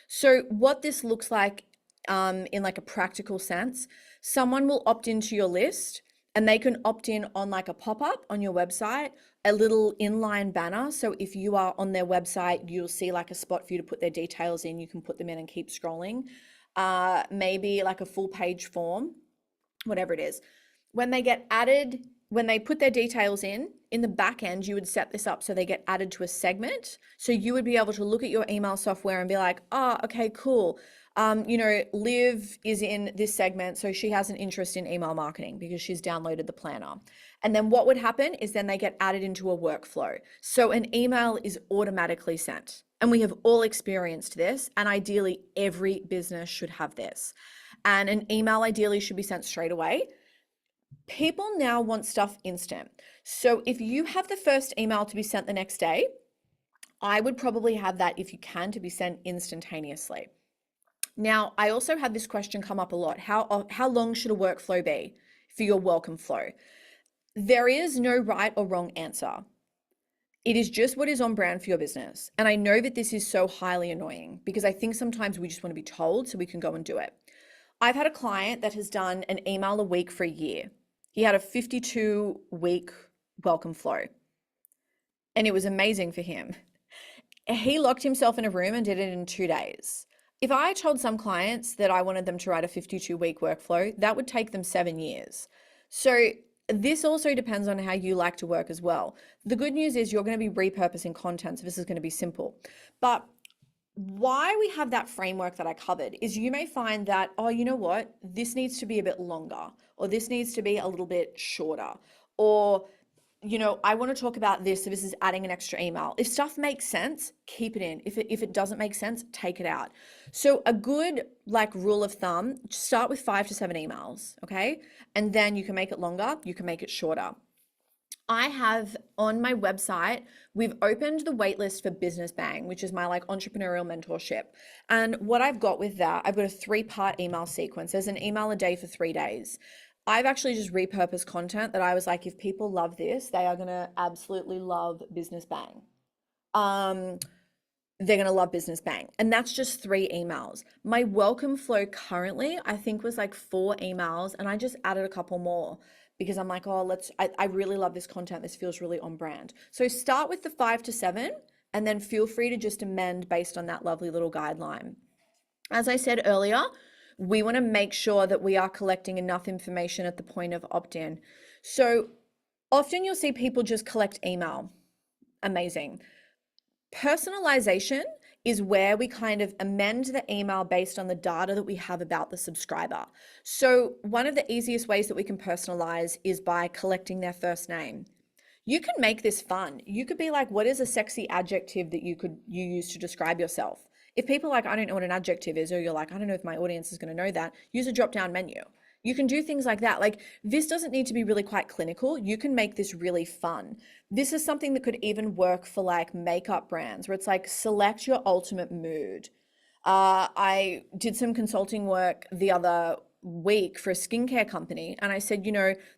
So what this looks like in like a practical sense, someone will opt into your list and they can opt in on like a pop-up on your website, a little inline banner. So if you are on their website, you'll see like a spot for you to put their details in. You can put them in and keep scrolling. Maybe like a full page form, whatever it is. When they get added, when they put their details in the back end, you would set this up so they get added to a segment. So you would be able to look at your email software and be like, oh, okay, cool. You know, Liv is in this segment, so she has an interest in email marketing because she's downloaded the planner. And then what would happen is then they get added into a workflow. So an email is automatically sent. And we have all experienced this. And ideally, every business should have this. And an email ideally should be sent straight away. People now want stuff instant. So if you have the first email to be sent the next day, I would probably have that if you can to be sent instantaneously. Now, I also had this question come up a lot. How long should a workflow be for your welcome flow? There is no right or wrong answer. It is just what is on brand for your business. And I know that this is so highly annoying because I think sometimes we just want to be told so we can go and do it. I've had a client that has done an email a week for a year. He had a 52-week welcome flow. And it was amazing for him. He locked himself in a room and did it in 2 days. If I told some clients that I wanted them to write a 52-week workflow, that would take them 7 years. So this also depends on how you like to work as well. The good news is you're going to be repurposing content, so this is going to be simple. But why we have that framework that I covered is you may find that, oh, you know what, this needs to be a bit longer, or this needs to be a little bit shorter, or, you know, I want to talk about this, so this is adding an extra email. If stuff makes sense, keep it in. If it doesn't make sense, take it out. So a good like rule of thumb, start with 5 to 7 emails, okay? And then you can make it longer, you can make it shorter. I have on my website, we've opened the waitlist for Business Bang, which is my like entrepreneurial mentorship. And what I've got with that, I've got a 3-part email sequence. There's an email a day for 3 days. I've actually just repurposed content that I was like, if people love this, they are going to absolutely love Business Bang. they're going to love business bang. And that's just 3 emails. My welcome flow currently, I think was like 4 emails, and I just added a couple more because I'm like, oh, I really love this content. This feels really on brand. So start with the 5 to 7 and then feel free to just amend based on that lovely little guideline. As I said earlier, we want to make sure that we are collecting enough information at the point of opt-in. So often you'll see people just collect email. Amazing. Personalization is where we kind of amend the email based on the data that we have about the subscriber. So one of the easiest ways that we can personalize is by collecting their first name. You can make this fun. You could be like, what is a sexy adjective that you use to describe yourself? If people are like, I don't know what an adjective is, or you're like, I don't know if my audience is going to know that, use a drop down menu. You can do things like that. Like, this doesn't need to be really quite clinical. You can make this really fun. This is something that could even work for like makeup brands where it's like, select your ultimate mood. I did some consulting work the other week for a skincare company, and I said,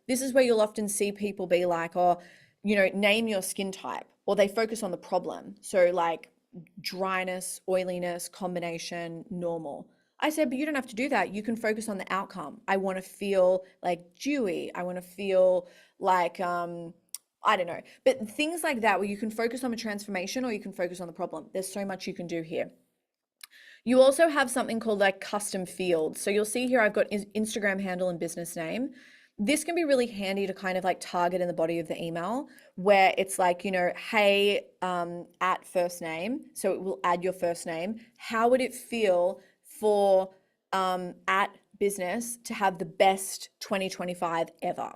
this is where you'll often see people be like, oh, name your skin type, or they focus on the problem. So like dryness, oiliness, combination, normal. I said, but you don't have to do that. You can focus on the outcome. I want to feel like dewy. I want to feel like, I don't know, but things like that where you can focus on a transformation or you can focus on the problem. There's so much you can do here. You also have something called like custom fields. So you'll see here, I've got Instagram handle and business name. This can be really handy to kind of like target in the body of the email where it's like, hey, at first name. So it will add your first name. How would it feel for at business to have the best 2025 ever?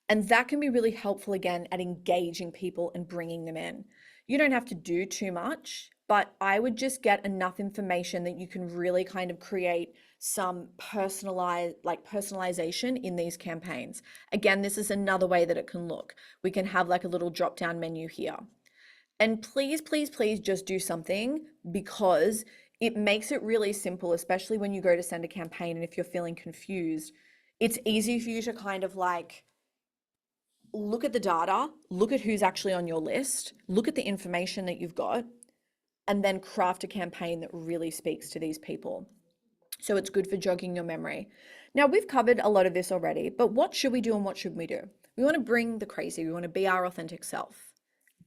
And that can be really helpful again at engaging people and bringing them in. You don't have to do too much, but I would just get enough information that you can really kind of create some personalization in these campaigns. Again, this is another way that it can look. We can have like a little drop down menu here. And please, please, please just do something, because it makes it really simple, especially when you go to send a campaign. And if you're feeling confused, it's easy for you to kind of like look at the data, look at who's actually on your list, look at the information that you've got, and then craft a campaign that really speaks to these people. So it's good for jogging your memory. Now, we've covered a lot of this already, but what should we do and what should we do? We want to bring the crazy. We want to be our authentic self.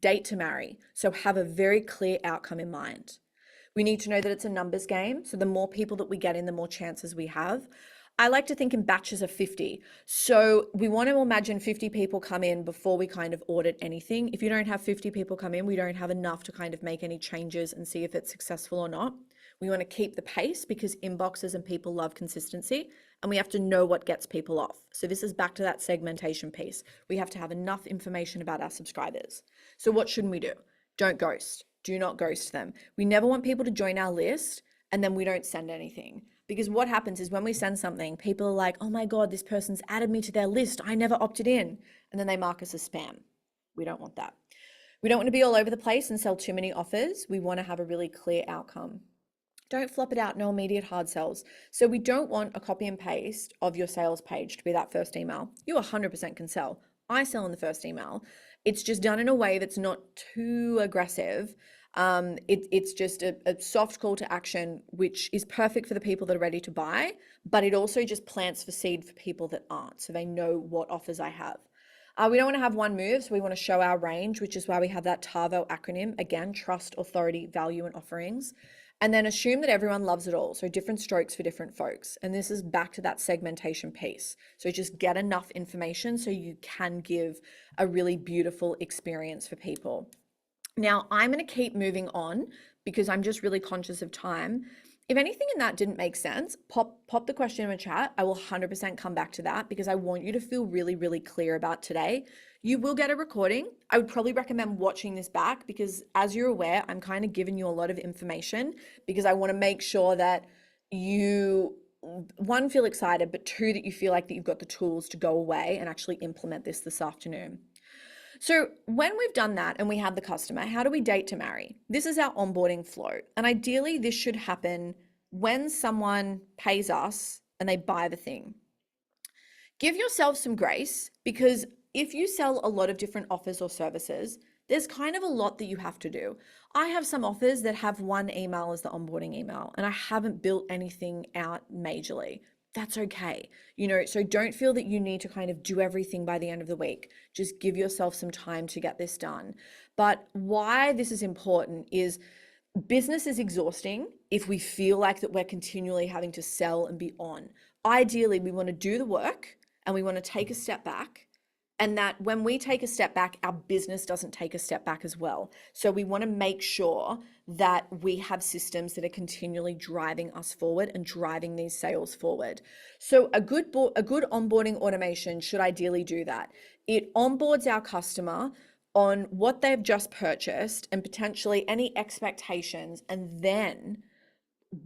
Date to marry. So have a very clear outcome in mind. We need to know that it's a numbers game. So the more people that we get in, the more chances we have. I like to think in batches of 50. So we want to imagine 50 people come in before we kind of audit anything. If you don't have 50 people come in, we don't have enough to kind of make any changes and see if it's successful or not. We want to keep the pace because inboxes and people love consistency, and we have to know what gets people off. So this is back to that segmentation piece. We have to have enough information about our subscribers. So what shouldn't we do? Don't ghost. Do not ghost them. We never want people to join our list and then we don't send anything. Because what happens is when we send something, people are like, oh my God, this person's added me to their list. I never opted in. And then they mark us as spam. We don't want that. We don't want to be all over the place and sell too many offers. We want to have a really clear outcome. Don't flop it out, no immediate hard sells. So we don't want a copy and paste of your sales page to be that first email. You 100% can sell. I sell in the first email. It's just done in a way that's not too aggressive. It's just a soft call to action, which is perfect for the people that are ready to buy, but it also just plants the seed for people that aren't, so they know what offers I have. We don't want to have one move, so we want to show our range, which is why we have that TAVO acronym. Again, trust, authority, value, and offerings. And then assume that everyone loves it all. So different strokes for different folks. And this is back to that segmentation piece. So just get enough information so you can give a really beautiful experience for people. Now, I'm going to keep moving on because I'm just really conscious of time. If anything in that didn't make sense, pop the question in the chat. I will 100% come back to that because I want you to feel really, really clear about today. You will get a recording. I would probably recommend watching this back because, as you're aware, I'm kind of giving you a lot of information because I want to make sure that you, one, feel excited, but two, that you feel like that you've got the tools to go away and actually implement this afternoon. So when we've done that and we have the customer, how do we date to marry? This is our onboarding flow. And ideally, this should happen when someone pays us and they buy the thing. Give yourself some grace because if you sell a lot of different offers or services, there's kind of a lot that you have to do. I have some offers that have one email as the onboarding email, and I haven't built anything out majorly. That's okay. So don't feel that you need to kind of do everything by the end of the week. Just give yourself some time to get this done. But why this is important is business is exhausting if we feel like that we're continually having to sell and be on. Ideally, we want to do the work and we want to take a step back. And that when we take a step back, our business doesn't take a step back as well. So we want to make sure that we have systems that are continually driving us forward and driving these sales forward. So a good onboarding automation should ideally do that. It onboards our customer on what they've just purchased and potentially any expectations, and then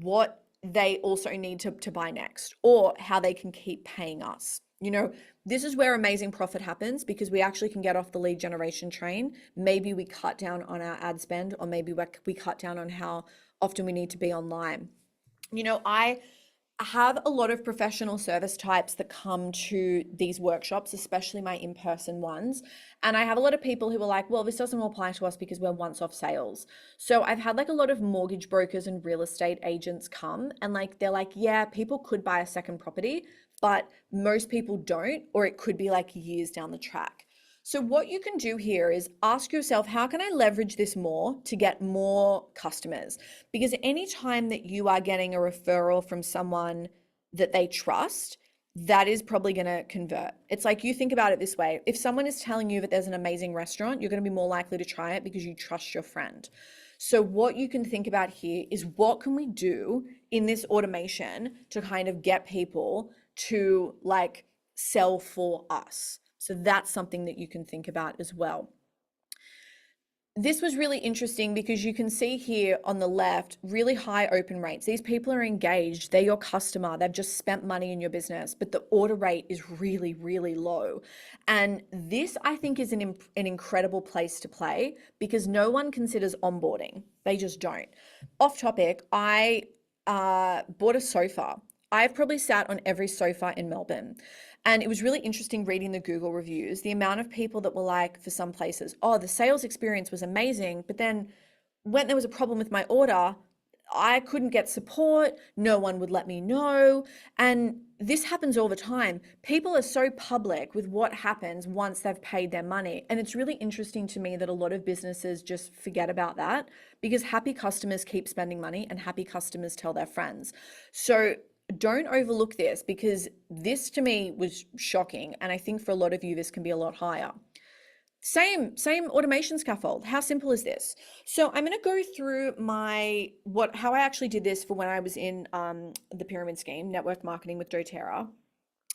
what they also need to buy next, or how they can keep paying us. This is where amazing profit happens, because we actually can get off the lead generation train. Maybe we cut down on our ad spend, or maybe we cut down on how often we need to be online. I have a lot of professional service types that come to these workshops, especially my in-person ones. And I have a lot of people who are like, well, this doesn't apply to us because we're once-off sales. So I've had like a lot of mortgage brokers and real estate agents come, and they're like, yeah, people could buy a second property, but most people don't, or it could be like years down the track. So what you can do here is ask yourself, how can I leverage this more to get more customers? Because anytime that you are getting a referral from someone that they trust, that is probably going to convert. It's like, you think about it this way. If someone is telling you that there's an amazing restaurant, you're going to be more likely to try it because you trust your friend. So what you can think about here is, what can we do in this automation to kind of get people to sell for us? So that's something that you can think about as well. This was really interesting because you can see here on the left, really high open rates. These people are engaged. They're your customer. They've just spent money in your business, but the order rate is really, really low. And this, I think, is an incredible place to play, because no one considers onboarding. They just don't. Off topic, I bought a sofa. I've probably sat on every sofa in Melbourne. And it was really interesting reading the Google reviews, the amount of people that were like, for some places, oh, the sales experience was amazing, but then when there was a problem with my order, I couldn't get support. No one would let me know. And this happens all the time. People are so public with what happens once they've paid their money. And it's really interesting to me that a lot of businesses just forget about that, because happy customers keep spending money and happy customers tell their friends. So don't overlook this, because this to me was shocking. And I think for a lot of you, this can be a lot higher. Same automation scaffold. How simple is this? So I'm going to go through how I actually did this for when I was in the pyramid scheme, network marketing with doTERRA,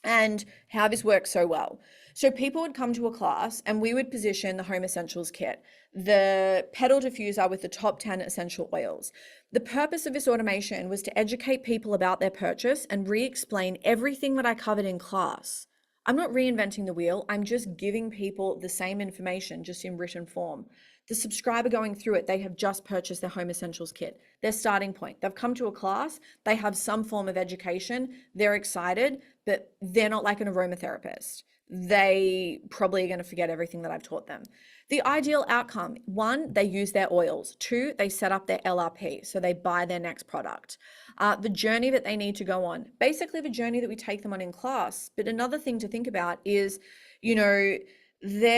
and how this works so well. So people would come to a class and we would position the home essentials kit, the pedal diffuser with the top 10 essential oils. The purpose of this automation was to educate people about their purchase and re-explain everything that I covered in class. I'm not reinventing the wheel. I'm just giving people the same information, just in written form. The subscriber going through it, they have just purchased their home essentials kit. Their starting point. They've come to a class. They have some form of education. They're excited, but they're not like an aromatherapist. They probably are going to forget everything that I've taught them. The ideal outcome: 1, they use their oils. 2, they set up their LRP, so they buy their next product. The journey that they need to go on, basically the journey that we take them on in class. But another thing to think about is, they're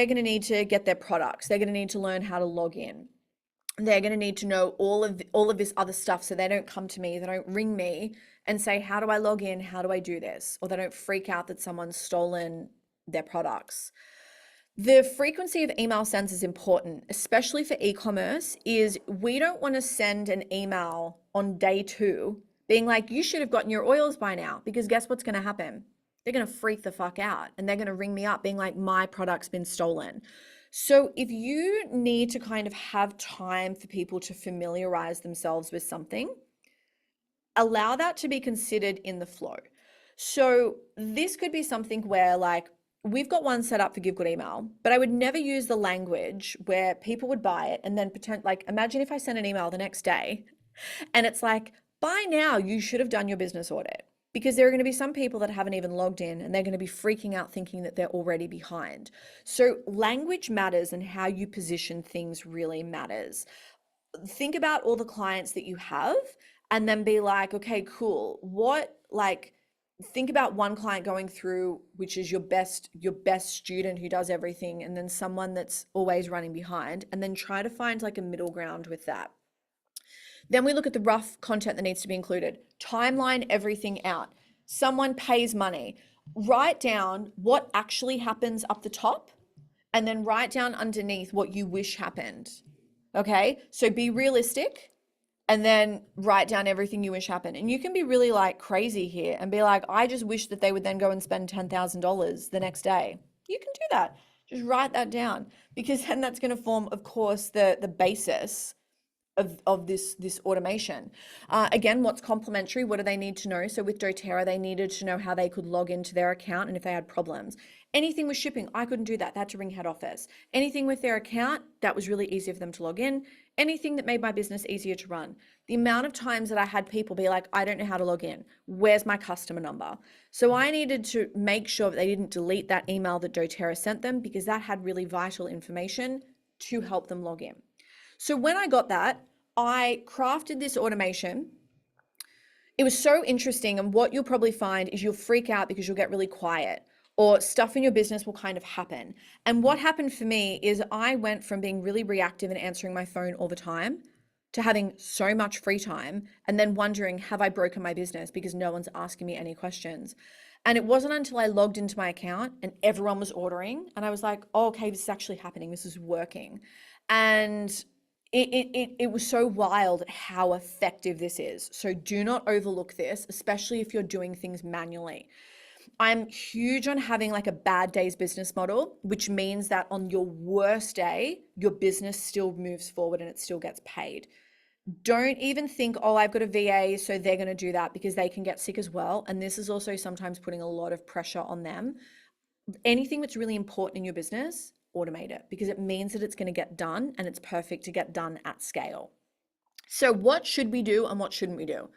going to need to get their products. They're going to need to learn how to log in. They're going to need to know all of this other stuff, so they don't come to me, they don't ring me and say, how do I log in? How do I do this? Or they don't freak out that someone's stolen their products. The frequency of email sends is important, especially for e-commerce. Is we don't want to send an email on day 2 being like, you should have gotten your oils by now, because guess what's going to happen? They're going to freak the fuck out and they're going to ring me up being like, my product's been stolen. So if you need to kind of have time for people to familiarize themselves with something, allow that to be considered in the flow. So this could be something where we've got one set up for Give Good Email, but I would never use the language where people would buy it and then imagine if I sent an email the next day and it's like, by now you should have done your business audit. because there are going to be some people that haven't even logged in and they're going to be freaking out thinking that they're already behind. So language matters and how you position things really matters. Think about all the clients that you have and then be like, okay, cool. Think about one client going through, which is your best student who does everything, and then someone that's always running behind, and then try to find like a middle ground with that. Then we look at the rough content that needs to be included. Timeline everything out. Someone pays money. Write down what actually happens up the top and then write down underneath what you wish happened. Okay? So be realistic and then write down everything you wish happened. And you can be really like crazy here and be like, I just wish that they would then go and spend $10,000 the next day. You can do that. Just write that down, because then that's going to form, of course, the basis of this automation. Again, what's complementary? What do they need to know? So with doTERRA, they needed to know how they could log into their account and if they had problems. Anything with shipping, I couldn't do that. They had to ring head office. Anything with their account, that was really easy for them to log in. Anything that made my business easier to run. The amount of times that I had people be like, I don't know how to log in. Where's my customer number? So I needed to make sure that they didn't delete that email that doTERRA sent them, because that had really vital information to help them log in. So when I got that, I crafted this automation. It was so interesting. And what you'll probably find is you'll freak out because you'll get really quiet, or stuff in your business will kind of happen. And what happened for me is I went from being really reactive and answering my phone all the time to having so much free time and then wondering, have I broken my business because no one's asking me any questions? And it wasn't until I logged into my account and everyone was ordering and I was like, oh, okay, this is actually happening. This is working. And it was so wild how effective this is. So do not overlook this, especially if you're doing things manually. I'm huge on having like a bad day's business model, which means that on your worst day, your business still moves forward and it still gets paid. Don't even think, oh, I've got a VA, so they're going to do that, because they can get sick as well. And this is also sometimes putting a lot of pressure on them. Anything that's really important in your business, automate it, because it means that it's going to get done and it's perfect to get done at scale. So what should we do and what shouldn't we do?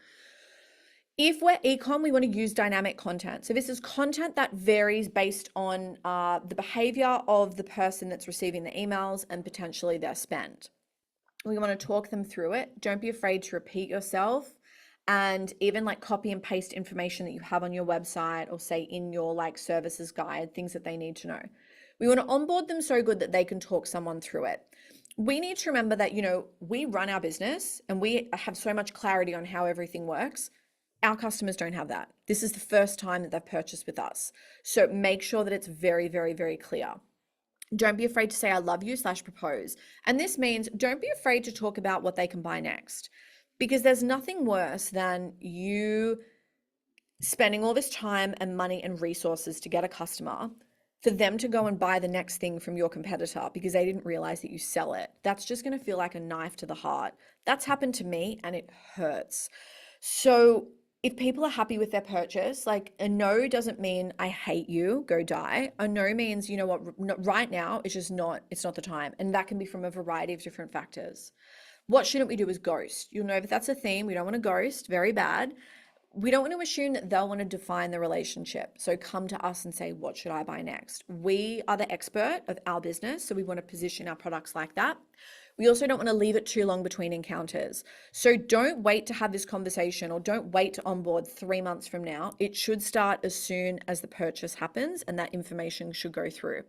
If we're ecom, we want to use dynamic content. So this is content that varies based on the behavior of the person that's receiving the emails and potentially their spend. We want to talk them through it. Don't be afraid to repeat yourself, and even like copy and paste information that you have on your website or say in your like services guide, things that they need to know. We want to onboard them so good that they can talk someone through it. We need to remember that, we run our business and we have so much clarity on how everything works. Our customers don't have that. This is the first time that they've purchased with us. So make sure that it's very, very, very clear. Don't be afraid to say I love you / propose. And this means don't be afraid to talk about what they can buy next, because there's nothing worse than you spending all this time and money and resources to get a customer for them to go and buy the next thing from your competitor because they didn't realize that you sell it. That's just going to feel like a knife to the heart. That's happened to me and it hurts. So if people are happy with their purchase, like a no doesn't mean I hate you, go die. A no means, right now it's not the time. And that can be from a variety of different factors. What shouldn't we do is ghost. You'll know that that's a theme. We don't want to ghost, very bad. We don't want to assume that they'll want to define the relationship. So come to us and say, what should I buy next? We are the expert of our business, so we want to position our products like that. We also don't want to leave it too long between encounters. So don't wait to have this conversation, or don't wait to onboard 3 months from now. It should start as soon as the purchase happens, and that information should go through.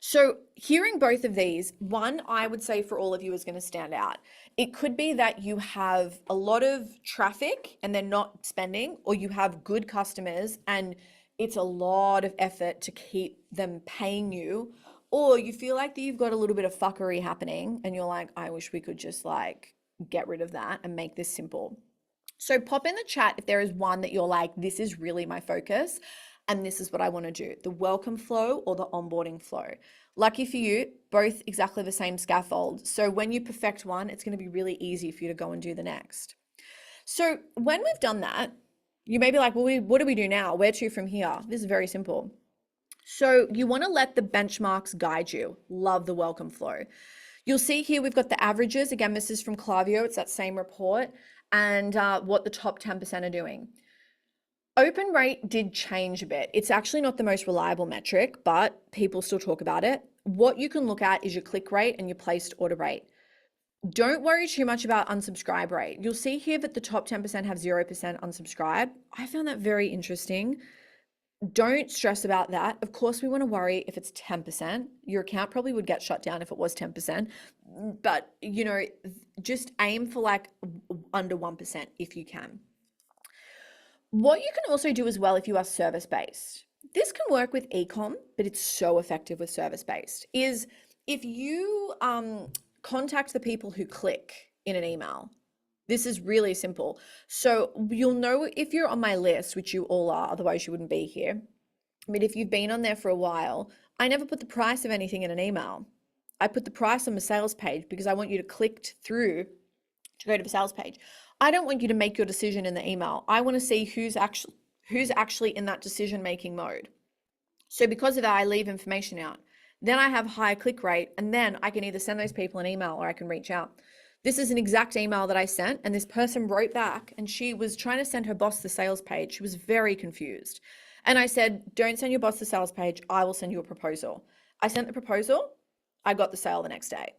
So hearing both of these, one, I would say for all of you is going to stand out. It could be that you have a lot of traffic and they're not spending, or you have good customers and it's a lot of effort to keep them paying you, or you feel like that you've got a little bit of fuckery happening and you're like, I wish we could just like get rid of that and make this simple. So pop in the chat if there is one that you're like, this is really my focus and this is what I want to do, the welcome flow or the onboarding flow. Lucky for you, both exactly the same scaffold. So when you perfect one, it's going to be really easy for you to go and do the next. So when we've done that, you may be like, well, what do we do now? Where to from here? This is very simple. So you want to let the benchmarks guide you. Love the welcome flow. You'll see here we've got the averages. Again, this is from Klaviyo. It's that same report, and what the top 10% are doing. Open rate did change a bit. It's actually not the most reliable metric, but people still talk about it. What you can look at is your click rate and your placed order rate. Don't worry too much about unsubscribe rate. You'll see here that the top 10% have 0% unsubscribe. I found that very interesting. Don't stress about that. Of course, we want to worry if it's 10%. Your account probably would get shut down if it was 10%, but just aim for like under 1% if you can. What you can also do as well if you are service-based, this can work with e-com, but it's so effective with service-based, is if you contact the people who click in an email. This is really simple. So you'll know if you're on my list, which you all are, otherwise you wouldn't be here. But if you've been on there for a while, I never put the price of anything in an email. I put the price on the sales page because I want you to click through to go to the sales page. I don't want you to make your decision in the email. I want to see who's actually in that decision-making mode. So because of that, I leave information out. Then I have higher click rate, and then I can either send those people an email or I can reach out. This is an exact email that I sent, and this person wrote back, and she was trying to send her boss the sales page. She was very confused. And I said, don't send your boss the sales page. I will send you a proposal. I sent the proposal. I got the sale the next day.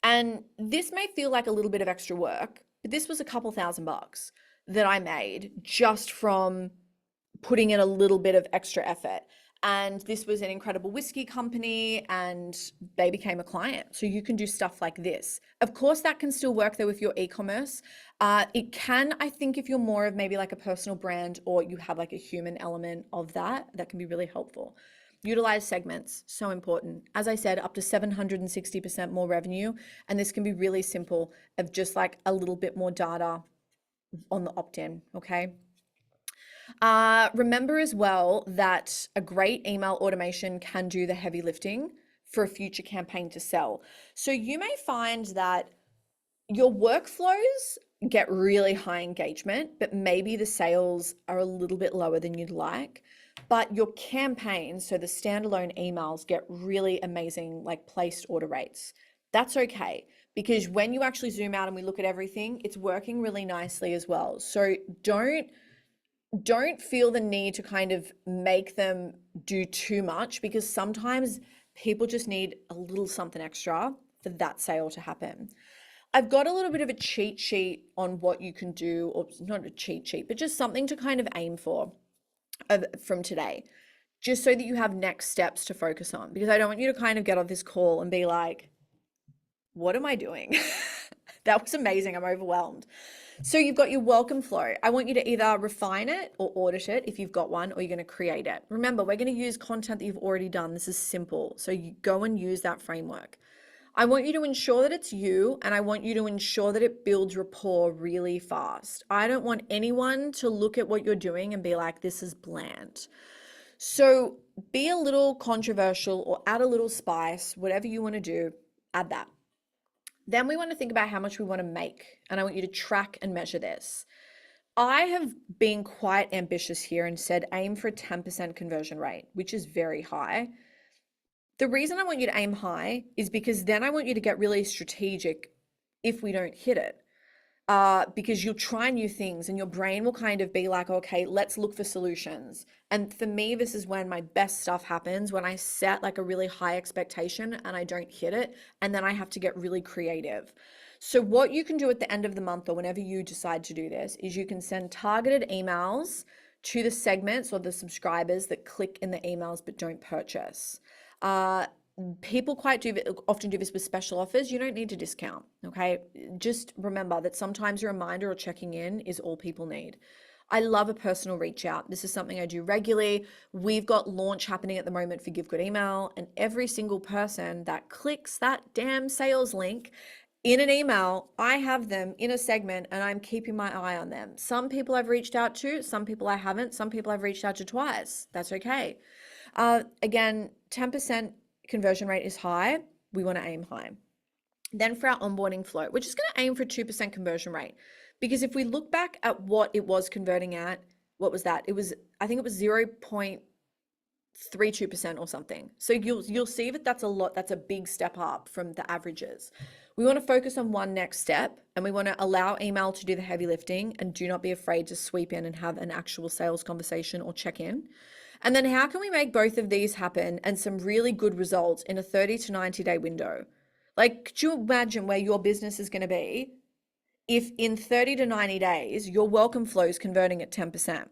And this may feel like a little bit of extra work, but this was a couple $1,000 that I made just from putting in a little bit of extra effort. And this was an incredible whiskey company, and they became a client. So you can do stuff like this. Of course, that can still work though with your e-commerce. It can, I think, if you're more of maybe like a personal brand or you have like a human element of that, that can be really helpful. Utilize segments, so important. As I said, up to 760% more revenue. And this can be really simple of just like a little bit more data on the opt-in, okay? Remember as well that a great email automation can do the heavy lifting for a future campaign to sell. So you may find that your workflows get really high engagement, but maybe the sales are a little bit lower than you'd like. But your campaigns, so the standalone emails, get really amazing like placed order rates. That's okay, because when you actually zoom out and we look at everything, it's working really nicely as well. So don't feel the need to kind of make them do too much, because sometimes people just need a little something extra for that sale to happen. I've got a little bit of a cheat sheet on what you can do, or not a cheat sheet, but just something to kind of aim for from today, just so that you have next steps to focus on, because I don't want you to kind of get off this call and be like, what am I doing? That was amazing. I'm overwhelmed. So you've got your welcome flow. I want you to either refine it or audit it if you've got one, or you're going to create it. Remember, we're going to use content that you've already done. This is simple. So you go and use that framework. I want you to ensure that it's you, and I want you to ensure that it builds rapport really fast. I don't want anyone to look at what you're doing and be like, this is bland. So be a little controversial or add a little spice, whatever you want to do, add that. Then we want to think about how much we want to make, and I want you to track and measure this. I have been quite ambitious here and said aim for a 10% conversion rate, which is very high. The reason I want you to aim high is because then I want you to get really strategic if we don't hit it. Because you'll try new things and your brain will kind of be like, okay, let's look for solutions. And for me, this is when my best stuff happens, when I set like a really high expectation and I don't hit it, and then I have to get really creative. So what you can do at the end of the month, or whenever you decide to do this, is you can send targeted emails to the segments or the subscribers that click in the emails but don't purchase. People often do this with special offers. You don't need to discount, okay? Just remember that sometimes a reminder or checking in is all people need. I love a personal reach out. This is something I do regularly. We've got launch happening at the moment for Give Good Email, and every single person that clicks that damn sales link in an email, I have them in a segment and I'm keeping my eye on them. Some people I've reached out to, some people I haven't, some people I've reached out to twice. That's okay. Again, 10% conversion rate is high. We want to aim high. Then for our onboarding flow, we're just going to aim for 2% conversion rate, because if we look back at what it was converting at, what was that? I think it was 0.32% or something. So you'll see that that's a lot. That's a big step up from the averages. We want to focus on one next step, and we want to allow email to do the heavy lifting, and do not be afraid to sweep in and have an actual sales conversation or check in. And then how can we make both of these happen and some really good results in a 30 to 90 day window? Like, could you imagine where your business is going to be if in 30 to 90 days your welcome flow is converting at 10%?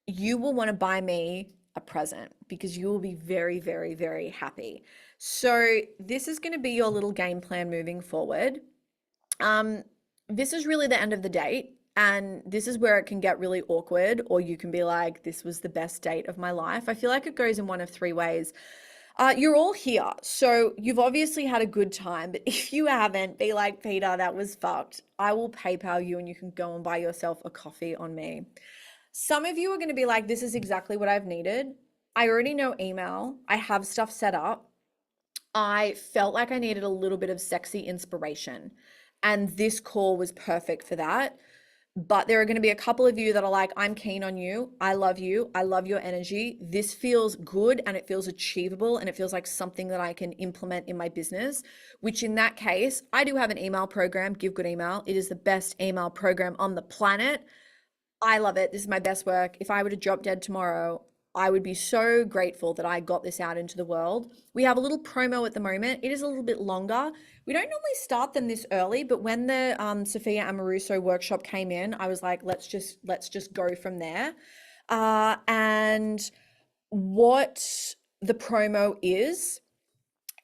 You will want to buy me a present because you will be very, very, very happy. So this is going to be your little game plan moving forward. This is really the end of the date, and this is where it can get really awkward, or you can be like, this was the best date of my life. I feel like it goes in one of three ways. You're all here, so you've obviously had a good time, but if you haven't, be like, Peter, that was fucked. I will PayPal you and you can go and buy yourself a coffee on me. Some of you are going to be like, this is exactly what I've needed. I already know email. I have stuff set up. I felt like I needed a little bit of sexy inspiration, and this call was perfect for that. But there are going to be a couple of you that are like, I'm keen on you. I love you. I love your energy. This feels good and it feels achievable and it feels like something that I can implement in my business, which in that case, I do have an email program, Give Good Email. It is the best email program on the planet. I love it. This is my best work. If I were to drop dead tomorrow, I would be so grateful that I got this out into the world. We have a little promo at the moment. It is a little bit longer. We don't normally start them this early, but when the Sophia Amoruso workshop came in, I was like, let's just go from there. And what the promo is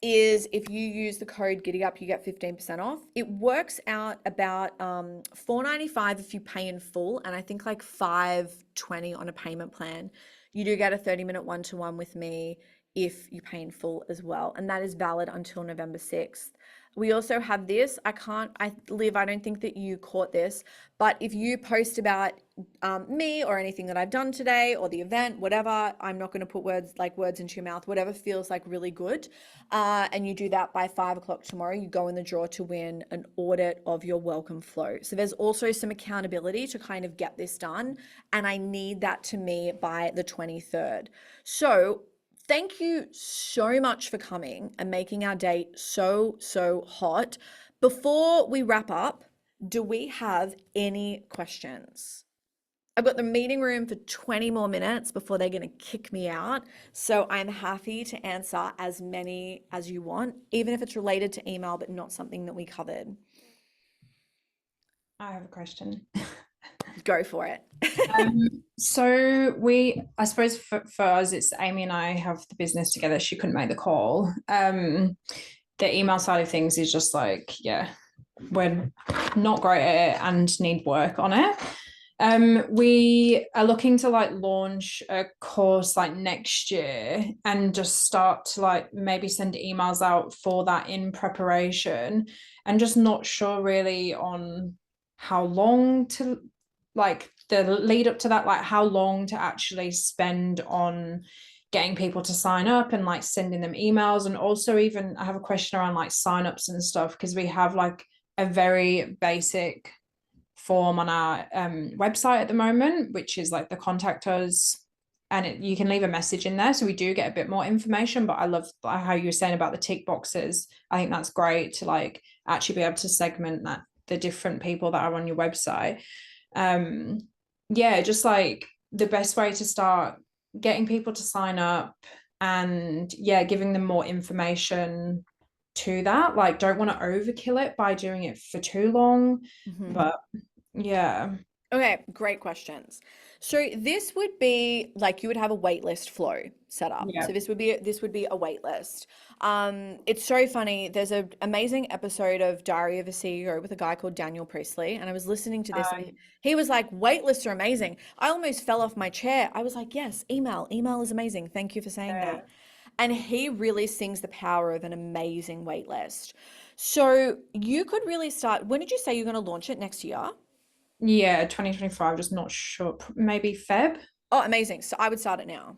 if you use the code GiddyUp, you get 15% off. It works out about $4.95 if you pay in full, and I think like $5.20 on a payment plan. You do get a 30-minute one-to-one with me if you pay in full as well, and that is valid until November 6th. We also have this. Liv, I don't think that you caught this, but if you post about me or anything that I've done today or the event, whatever, I'm not going to put words into your mouth, whatever feels like really good. And you do that by 5 o'clock tomorrow, you go in the draw to win an audit of your welcome flow. So there's also some accountability to kind of get this done. And I need that to me by the 23rd. So thank you so much for coming and making our date so, so hot. Before we wrap up, do we have any questions? I've got the meeting room for 20 more minutes before they're going to kick me out. So I'm happy to answer as many as you want, even if it's related to email, but not something that we covered. I have a question. Go for it. So I suppose for us, it's Amy and I have the business together. She couldn't make the call. The email side of things is just like, yeah, we're not great at it and need work on it. We are looking to like launch a course like next year and just start to like maybe send emails out for that in preparation, and just not sure really on how long to, like the lead up to that, like how long to actually spend on getting people to sign up and like sending them emails. And also even I have a question around like signups and stuff, because we have like a very basic form on our website at the moment, which is like the contact us, and you can leave a message in there, so we do get a bit more information. But I love how you were saying about the tick boxes. I think that's great to like actually be able to segment that, the different people that are on your website. Yeah, just like the best way to start getting people to sign up, and yeah, giving them more information to that. Like, don't want to overkill it by doing it for too long. But yeah. Okay, great questions. So this would be like you would have a wait list flow set up. Yeah. So this would be a wait list. It's so funny. There's an amazing episode of Diary of a CEO with a guy called Daniel Priestley, and I was listening to this, and he was like, "Wait lists are amazing." I almost fell off my chair. I was like, "Yes, email is amazing. Thank you for saying that." And he really sings the power of an amazing wait list. So you could really start. When did you say you're going to launch it next year? Yeah, 2025, just not sure. Maybe Feb? Oh, amazing. So I would start it now.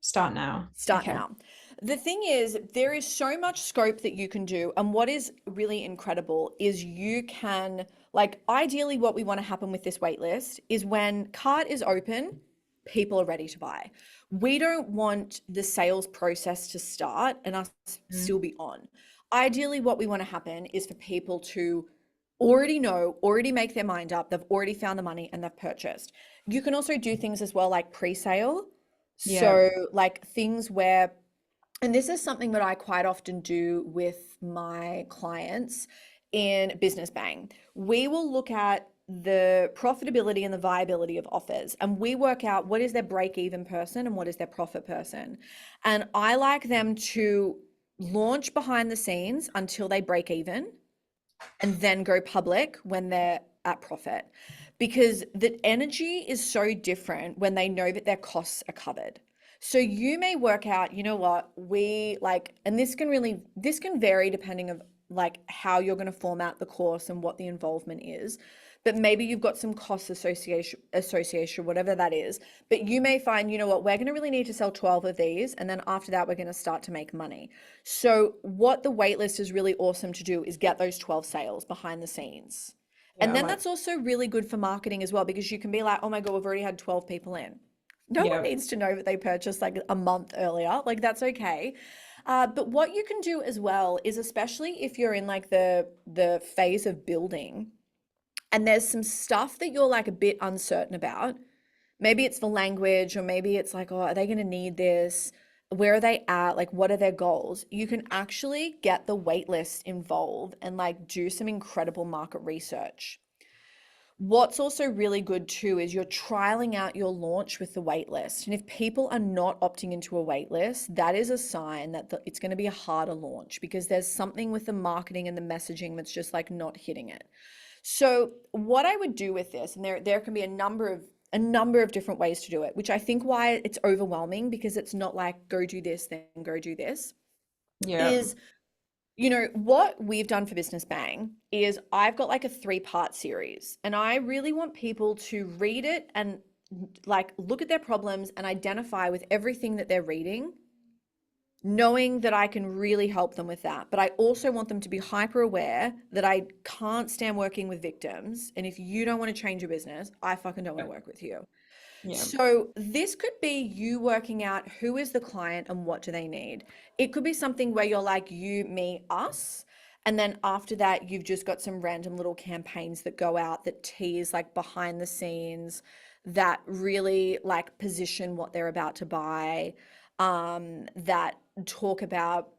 Start now. Start Okay. now. The thing is, there is so much scope that you can do. And what is really incredible is you can, like, ideally, what we want to happen with this wait list is when cart is open, people are ready to buy. We don't want the sales process to start and us still be on. Ideally, what we want to happen is for people to already know, already make their mind up, they've already found the money and they've purchased. You can also do things as well like pre-sale. Yeah. So, like things where, and this is something that I quite often do with my clients in Business Bang. We will look at the profitability and the viability of offers, and we work out what is their break even person and what is their profit person. And I like them to launch behind the scenes until they break even and then go public when they're at profit, because the energy is so different when they know that their costs are covered. So you may work out, you know what, we like, and this can vary depending of like how you're going to format the course and what the involvement is. But maybe you've got some cost association, whatever that is. But you may find, you know what, we're going to really need to sell 12 of these. And then after that, we're going to start to make money. So what the waitlist is really awesome to do is get those 12 sales behind the scenes. Yeah, And I then like, that's also really good for marketing as well, because you can be like, oh my God, we've already had 12 people in. No one yeah, needs to know that they purchased like a month earlier. Like that's okay. But what you can do as well is, especially if you're in like the phase of building and there's some stuff that you're like a bit uncertain about. Maybe it's the language, or maybe it's like, oh, are they going to need this? Where are they at? Like, what are their goals? You can actually get the wait list involved and like do some incredible market research. What's also really good too is you're trialing out your launch with the wait list. And if people are not opting into a wait list, that is a sign that it's going to be a harder launch, because there's something with the marketing and the messaging that's just like not hitting it. So what I would do with this, and there can be a number of different ways to do it, which I think why it's overwhelming, because it's not like go do this, then go do this, yeah, is what we've done for Business Bang is I've got like a three-part series, and I really want people to read it and like look at their problems and identify with everything that they're reading, knowing that I can really help them with that. But I also want them to be hyper aware that I can't stand working with victims. And if you don't want to change your business, I fucking don't want yeah, to work with you. yeah, So this could be you working out who is the client and what do they need. It could be something where you're like you, me, us. And then after that, you've just got some random little campaigns that go out that tease like behind the scenes, that really like position what they're about to buy, that talk about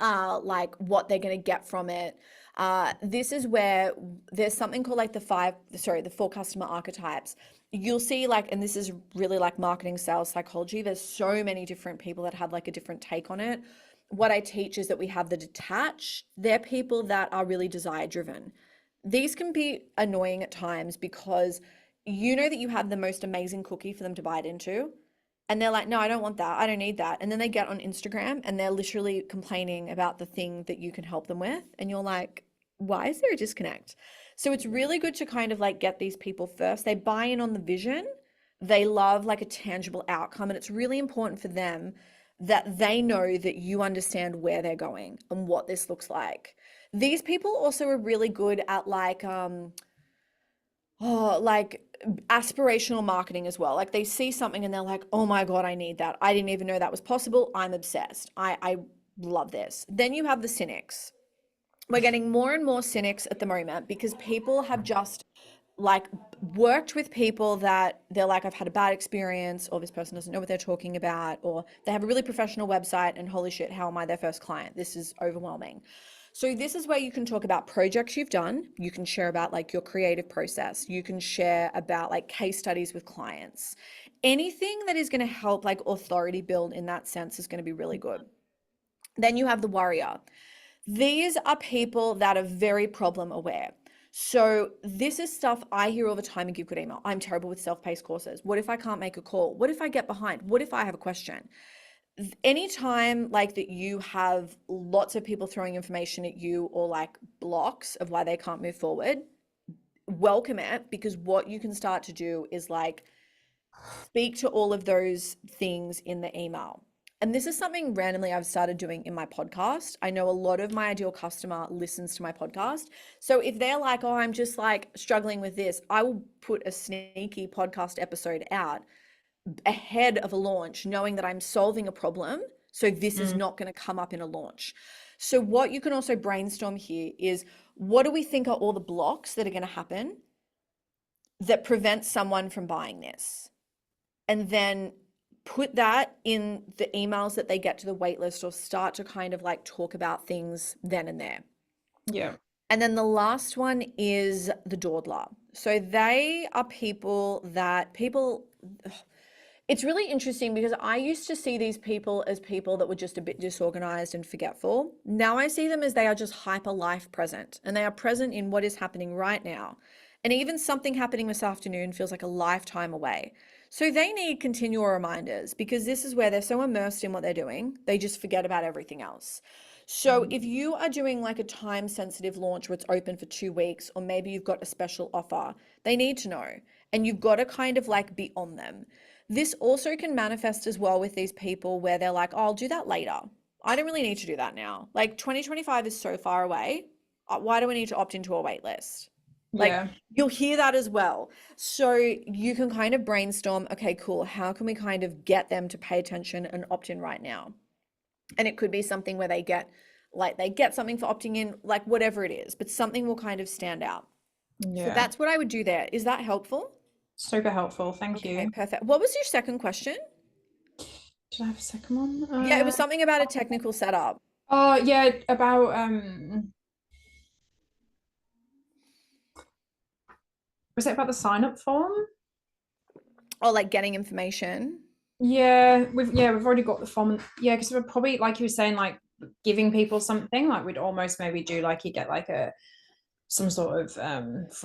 like what they're going to get from it. This is where there's something called like the four customer archetypes. You'll see like, and this is really like marketing sales psychology. There's so many different people that have like a different take on it. What I teach is that we have the detached. They're people that are really desire driven. These can be annoying at times because you know that you have the most amazing cookie for them to bite into, and they're like, no, I don't want that. I don't need that. And then they get on Instagram and they're literally complaining about the thing that you can help them with. And you're like, why is there a disconnect? So it's really good to kind of like get these people first. They buy in on the vision. They love like a tangible outcome. And it's really important for them that they know that you understand where they're going and what this looks like. These people also are really good at like aspirational marketing as well. Like they see something and they're like, oh my God, I need that. I didn't even know that was possible. I'm obsessed. I love this. Then you have the cynics. We're getting more and more cynics at the moment because people have just like worked with people that they're like, I've had a bad experience, or this person doesn't know what they're talking about, or they have a really professional website and holy shit, how am I their first client? This is overwhelming. So this is where you can talk about projects you've done. You can share about like your creative process. You can share about like case studies with clients. Anything that is going to help like authority build in that sense is going to be really good. Then you have the warrior. These are people that are very problem aware. So this is stuff I hear all the time in Give Good Email. I'm terrible with self-paced courses. What if I can't make a call? What if I get behind? What if I have a question? Anytime like that you have lots of people throwing information at you, or like blocks of why they can't move forward, welcome it, because what you can start to do is like speak to all of those things in the email. And this is something randomly I've started doing in my podcast. I know a lot of my ideal customer listens to my podcast. So if they're like, oh, I'm just like struggling with this, I will put a sneaky podcast episode out ahead of a launch, knowing that I'm solving a problem. So this is mm, not going to come up in a launch. So what you can also brainstorm here is, what do we think are all the blocks that are going to happen that prevent someone from buying this? And then put that in the emails that they get to the wait list, or start to kind of like talk about things then and there. Yeah. And then the last one is the dawdler. So they are people, it's really interesting because I used to see these people as people that were just a bit disorganized and forgetful. Now I see them as they are just hyper life present, and they are present in what is happening right now. And even something happening this afternoon feels like a lifetime away. So they need continual reminders, because this is where they're so immersed in what they're doing, they just forget about everything else. So if you are doing like a time sensitive launch where it's open for 2 weeks, or maybe you've got a special offer, they need to know, and you've got to kind of like be on them. This also can manifest as well with these people where they're like, oh, I'll do that later. I don't really need to do that now. Like 2025 is so far away. Why do I need to opt into a wait list? Like, Yeah. you'll hear that as well. So you can kind of brainstorm, okay, cool. How can we kind of get them to pay attention and opt in right now? And it could be something where they get something for opting in, like whatever it is, but something will kind of stand out. So Yeah. that's what I would do there. Is that helpful? Super helpful. Thank Okay, you. perfect. What was your second question? Did I have a second one? Yeah, it was something about a technical setup. Oh yeah, about was it about the sign up form? Or like getting information. Yeah, we've already got the form. Yeah, because we're probably like you were saying, like giving people something, like we'd almost maybe do like you get like a some sort of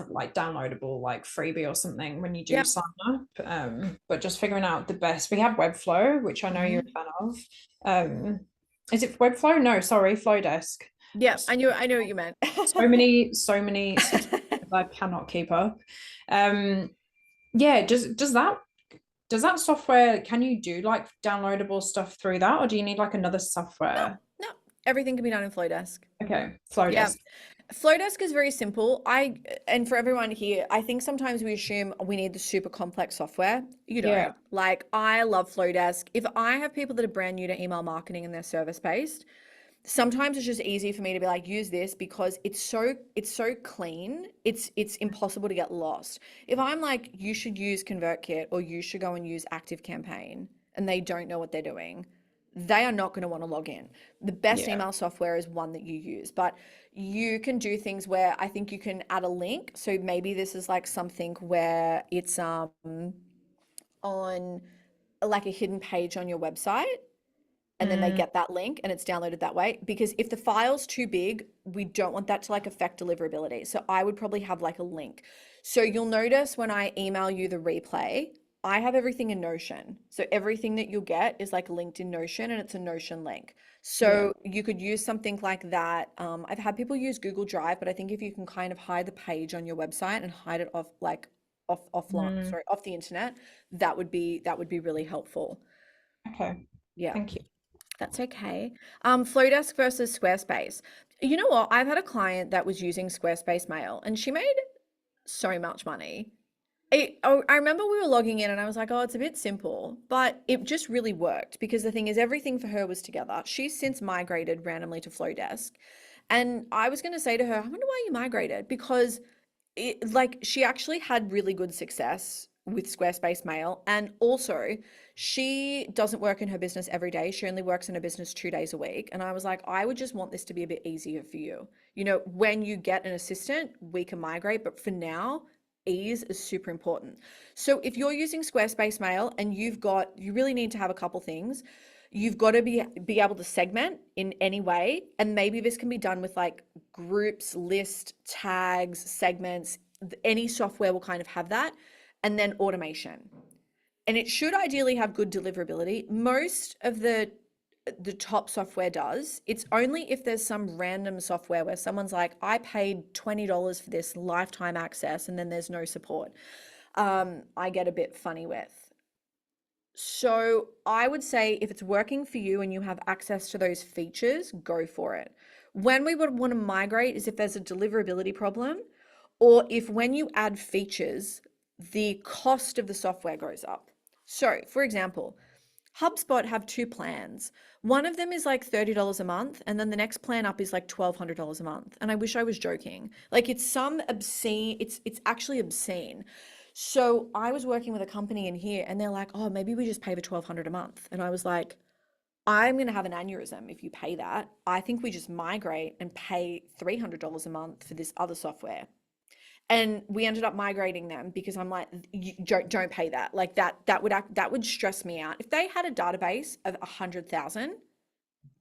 like downloadable like freebie or something when you do Yep. sign up. But just figuring out the best. We have Webflow, which I know you're Hmm. a fan of. Is it Webflow? No, sorry, Flowdesk. Yep. I knew what you meant. So many systems I cannot keep up. Um, yeah, does that software, can you do like downloadable stuff through that, or do you need like another No, software? no. Everything can be done in Flowdesk. Okay, Yeah. Flowdesk. Flowdesk is very simple. And for everyone here, I think sometimes we assume we need the super complex software. You Yeah. don't. Like, I love Flowdesk. If I have people that are brand new to email marketing and they're service based, sometimes it's just easy for me to be like, use this, because it's so clean. It's impossible to get lost. If I'm like, you should use ConvertKit, or you should go and use ActiveCampaign, and they don't know what they're doing, they are not going to want to log in. The best Yeah. email software is one that you use, but you can do things where I think you can add a link. So maybe this is like something where it's on like a hidden page on your website, and then they Mm, get that link and it's downloaded that way. Because if the file's too big, we don't want that to like affect deliverability. So I would probably have like a link. So you'll notice when I email you the replay, I have everything in Notion. So everything that you'll get is like linked in Notion, and it's a Notion link. yeah. So you could use something like that. I've had people use Google Drive, but I think if you can kind of hide the page on your website and hide it off like offline, Mm, sorry, off the internet, that would be really helpful. okay. Yeah. Thank you. That's okay. Flowdesk versus Squarespace. You know what? I've had a client that was using Squarespace Mail, and she made so much money. I remember we were logging in and I was like, oh, it's a bit simple, but it just really worked, because the thing is, everything for her was together. She's since migrated randomly to Flowdesk. And I was going to say to her, I wonder why you migrated, because like, she actually had really good success with Squarespace Mail. And also, she doesn't work in her business every day. She only works in her business 2 days a week. And I was like, I would just want this to be a bit easier for you. When you get an assistant, we can migrate. But for now, ease is super important. So if you're using Squarespace Mail and you really need to have a couple things. You've got to be able to segment in any way. And maybe this can be done with like groups, list, tags, segments. Any software will kind of have that. And then automation. And it should ideally have good deliverability. Most of the top software does. It's only if there's some random software where someone's like, I paid $20 for this lifetime access, and then there's no support. I get a bit funny with. So I would say, if it's working for you and you have access to those features, go for it. When we would want to migrate is if there's a deliverability problem, or if when you add features, the cost of the software goes up. So, for example, HubSpot have two plans. One of them is like $30 a month, and then the next plan up is like $1,200 a month. And I wish I was joking. Like it's some obscene, it's actually obscene. So I was working with a company in here and they're like, "Oh, maybe we just pay for 1,200 a month." And I was like, "I'm going to have an aneurysm if you pay that. I think we just migrate and pay $300 a month for this other software." And we ended up migrating them because I'm like, you don't pay that. Like that would stress me out. If they had a database of 100,000,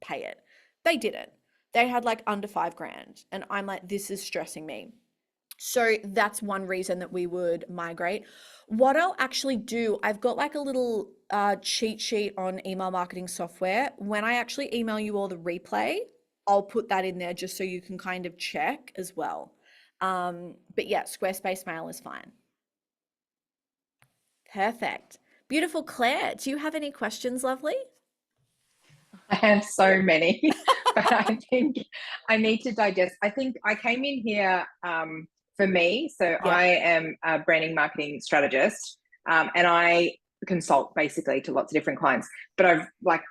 pay it. They didn't. They had like under 5 grand, and I'm like, this is stressing me. So that's one reason that we would migrate. What I'll actually do, I've got like a little cheat sheet on email marketing software. When I actually email you all the replay, I'll put that in there just so you can kind of check as well. But yeah, Squarespace mail is fine. Perfect. Beautiful. Claire, do you have any questions, lovely? I have so many, but I think I need to digest. I think I came in here for me. So Yeah. I am a branding marketing strategist, and I consult basically to lots of different clients. But I've like,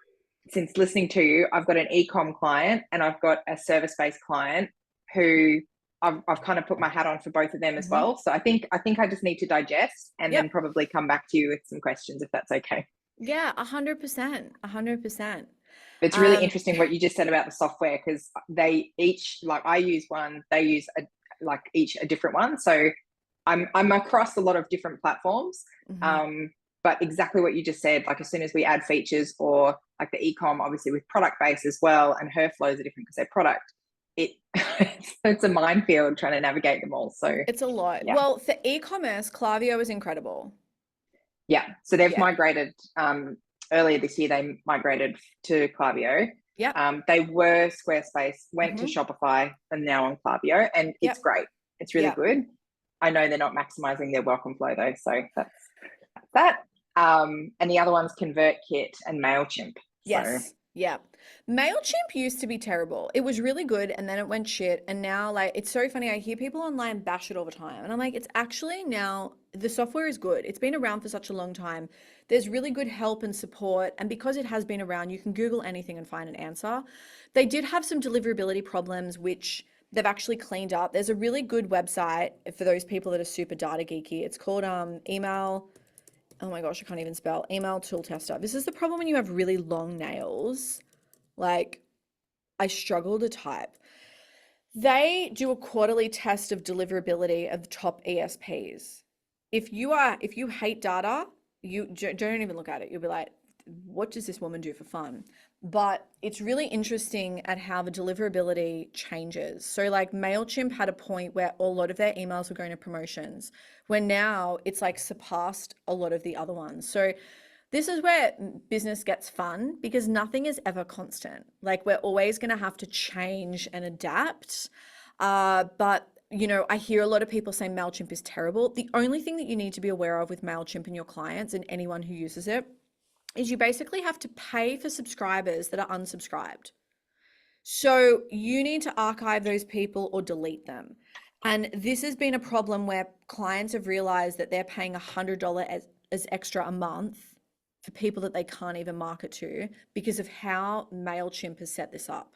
since listening to you, I've got an e-com client and I've got a service-based client who I've kind of put my hat on for both of them as well. So I think I just need to digest and Yep. then probably come back to you with some questions if that's okay. Yeah, 100%. 100%. It's really interesting what you just said about the software, because they each, like I use one, they use each a different one. So I'm across a lot of different platforms. But exactly what you just said, like as soon as we add features, or like the e-com, obviously with product base as well, and her flows are different because they're product, it's a minefield trying to navigate them all. So It's a lot. yeah. Well, for e-commerce, Klaviyo is incredible. Yeah. So they've Yeah. migrated earlier this year, they migrated to Klaviyo. Yeah. They were Squarespace, went to Shopify, and now on Klaviyo, and it's great. It's really good. I know they're not maximizing their welcome flow though, so that's that. And the other one's ConvertKit and MailChimp. Yes. So. Yeah. MailChimp used to be terrible. It was really good and then it went shit. And now, like, it's so funny. I hear people online bash it all the time. And I'm like, it's actually now the software is good. It's been around for such a long time. There's really good help and support. And because it has been around, you can Google anything and find an answer. They did have some deliverability problems, which they've actually cleaned up. There's a really good website for those people that are super data geeky. It's called email. Oh my gosh, I can't even spell. Email tool tester. This is the problem when you have really long nails. Like, I struggle to type. They do a quarterly test of deliverability of the top ESPs. If you hate data, you don't even look at it. You'll be like, what does this woman do for fun? But it's really interesting at how the deliverability changes. So like MailChimp had a point where a lot of their emails were going to promotions, where now it's like surpassed a lot of the other ones. So this is where business gets fun, because nothing is ever constant. Like we're always going to have to change and adapt. But you know, I hear a lot of people say MailChimp is terrible. The only thing that you need to be aware of with MailChimp and your clients and anyone who uses it is you basically have to pay for subscribers that are unsubscribed. So you need to archive those people or delete them. And this has been a problem where clients have realized that they're paying $100 as extra a month for people that they can't even market to because of how MailChimp has set this up,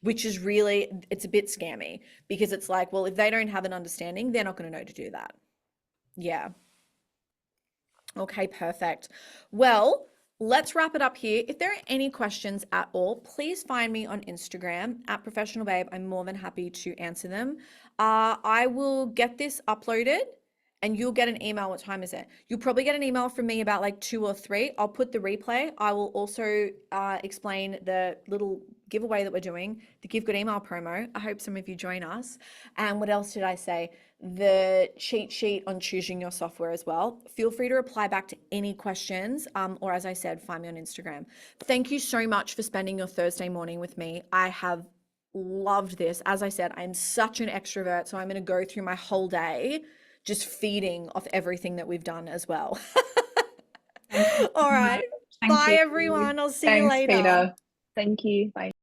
which is really, it's a bit scammy, because it's like, well, if they don't have an understanding, they're not going to know to do that. Yeah. Okay, perfect. Well, let's wrap it up here. If there are any questions at all, please find me on Instagram at Professional Babe. I'm more than happy to answer them. I will get this uploaded and you'll get an email. What time is it? You'll probably get an email from me about like 2 or 3. I'll put the replay. I will also explain the little giveaway that we're doing, the Give Good Email promo. I hope some of you join us. And what else did I say? The cheat sheet on choosing your software as well. Feel free to reply back to any questions, or as I said, find me on Instagram. Thank you so much for spending your Thursday morning with me. I have loved this. As I said, I'm such an extrovert, so I'm going to go through my whole day just feeding off everything that we've done as well. All right. Bye, everyone. I'll see you later. Thanks, Peter. Thank you. Bye.